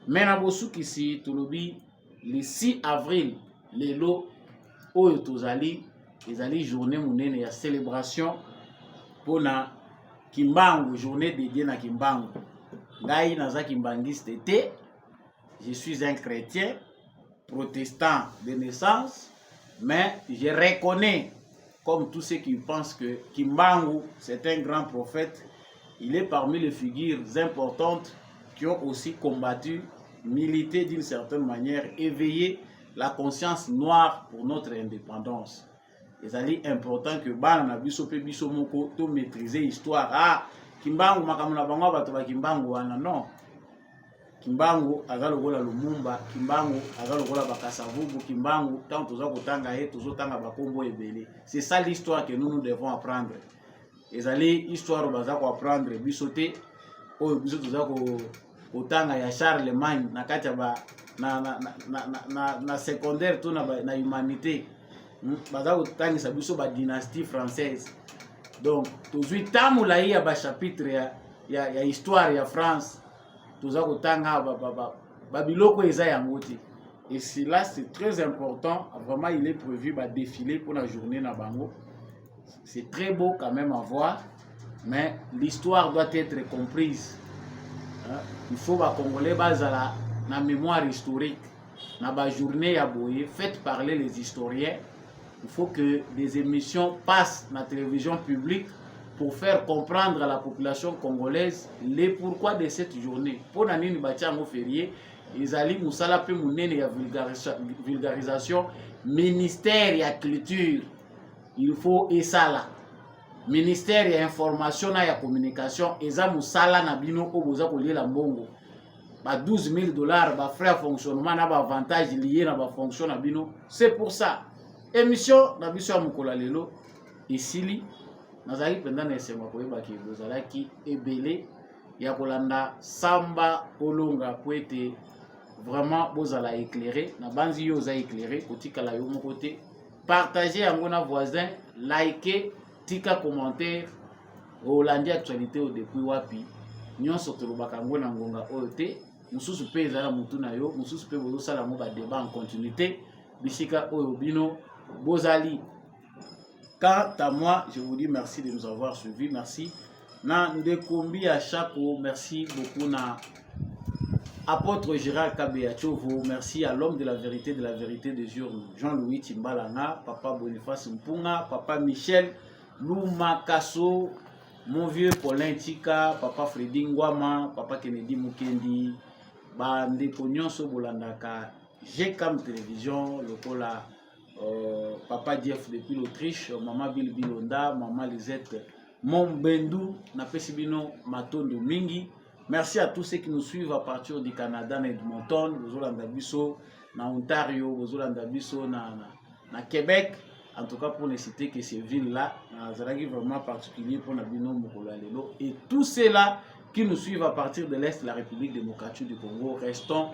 Maintenant, ici, le 6 avril, les lots Oyotozali, les journée monnaie et célébration pour la Kimbangu, journée dédiée à Kimbangu. Ngai naza kimbangiste te. Je suis un chrétien, protestant de naissance, mais je reconnais, comme tous ceux qui pensent que Kimbangu, c'est un grand prophète, il est parmi les figures importantes qui ont aussi combattu, milité d'une certaine manière, éveillé la conscience noire pour notre indépendance. C'est important que bana na biso pe biso moko to maîtriser histoire. Ah, Kimbangu makamuna bango bato ba Kimbangu wana non. Kimbangu azalo gola Lumumba, Kimbangu azalo gola Bakasavubu, Kimbangu tant toza kotanga et tozo tanga bakombo ebele. C'est ça l'histoire que nous devons apprendre. Ezali histoire baza ko apprendre biso te oyo biso toza ko otanga ya Charlemagne na kati ba na secondaire to na humanité. Baza kotangisa biso ba dynastie française. Donc tozui tamula ya ba chapitre ya histoire ya France toza kotanga ba biloko eza yango te. Et cela c'est très important, vraiment il est prévu ba défilé pour la journée na bango. C'est très beau quand même à voir, mais l'histoire doit être comprise. Il faut ba Congolais bazala na mémoire historique na ba journée ya boye, faites parler les historiens Il faut que des émissions passent dans la télévision publique pour faire comprendre à la population congolaise les pourquoi de cette journée. Pour nani batiango férié, ils allaient musala pe munene ya vulgarisation ministère ya culture. Il faut esala. Ministère ya information na ya communication eza musala na bino oboza kolela mbongo. Ba $12,000 ba frais de fonctionnement na ba avantage lié na ba fonction na bino. C'est pour ça. Émission na biso ya mukola lelo isili nazali pendant na esengo koyeba ki bozalaki ebele ya kolanda samba olonga po ete vraiment bozala éclairé na banzi yo za éclairé kotikala yo moko te partager yango na voisin liker tika commentaire olandi actualité au depuis wapi nyonso tolobaka ngo na ngonga oyo te mususu pe ezala mutu na yo mususu pe bozosala mo ba débat en continuité bisika oyo bino bozali. Quant à moi, je vous dis merci de nous avoir suivis. Merci. Na Ndekombi à Chako, merci beaucoup na apôtre Gérard Kabeachovo, merci à l'homme de la vérité des jours, Jean-Louis Timbalana, papa Boniface Mpunga, papa Michel Luma Kasso, mon vieux Paulin Tika, papa Freddy Ngwama, papa Kennedy Mukendi, Bande Nyonso Bolandaka, GCAM Télévision, Lokola. Papa Jeff depuis l'Autriche, maman Bill Bilonda, maman Lisette Mombendou, Napesibino Matondo Mingi. Merci à tous ceux qui nous suivent à partir du Canada, na Edmonton, Bozolanda Bisso, na Ontario, Bozolanda Bisso, na Québec. En tout cas, pour ne citer que ces villes-là, c'est vraiment particulier pour Nabino Mokolo Lelo. Et tous ceux-là qui nous suivent à partir de l'Est de la République démocratique du Congo, restons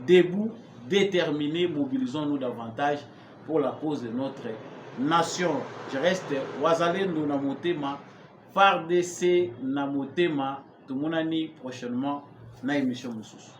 debout, déterminés, mobilisons-nous davantage pour la cause de notre nation. Je reste Wazalendo na motema, FARDC na motema, tout le monde prochainement na émission Moussous.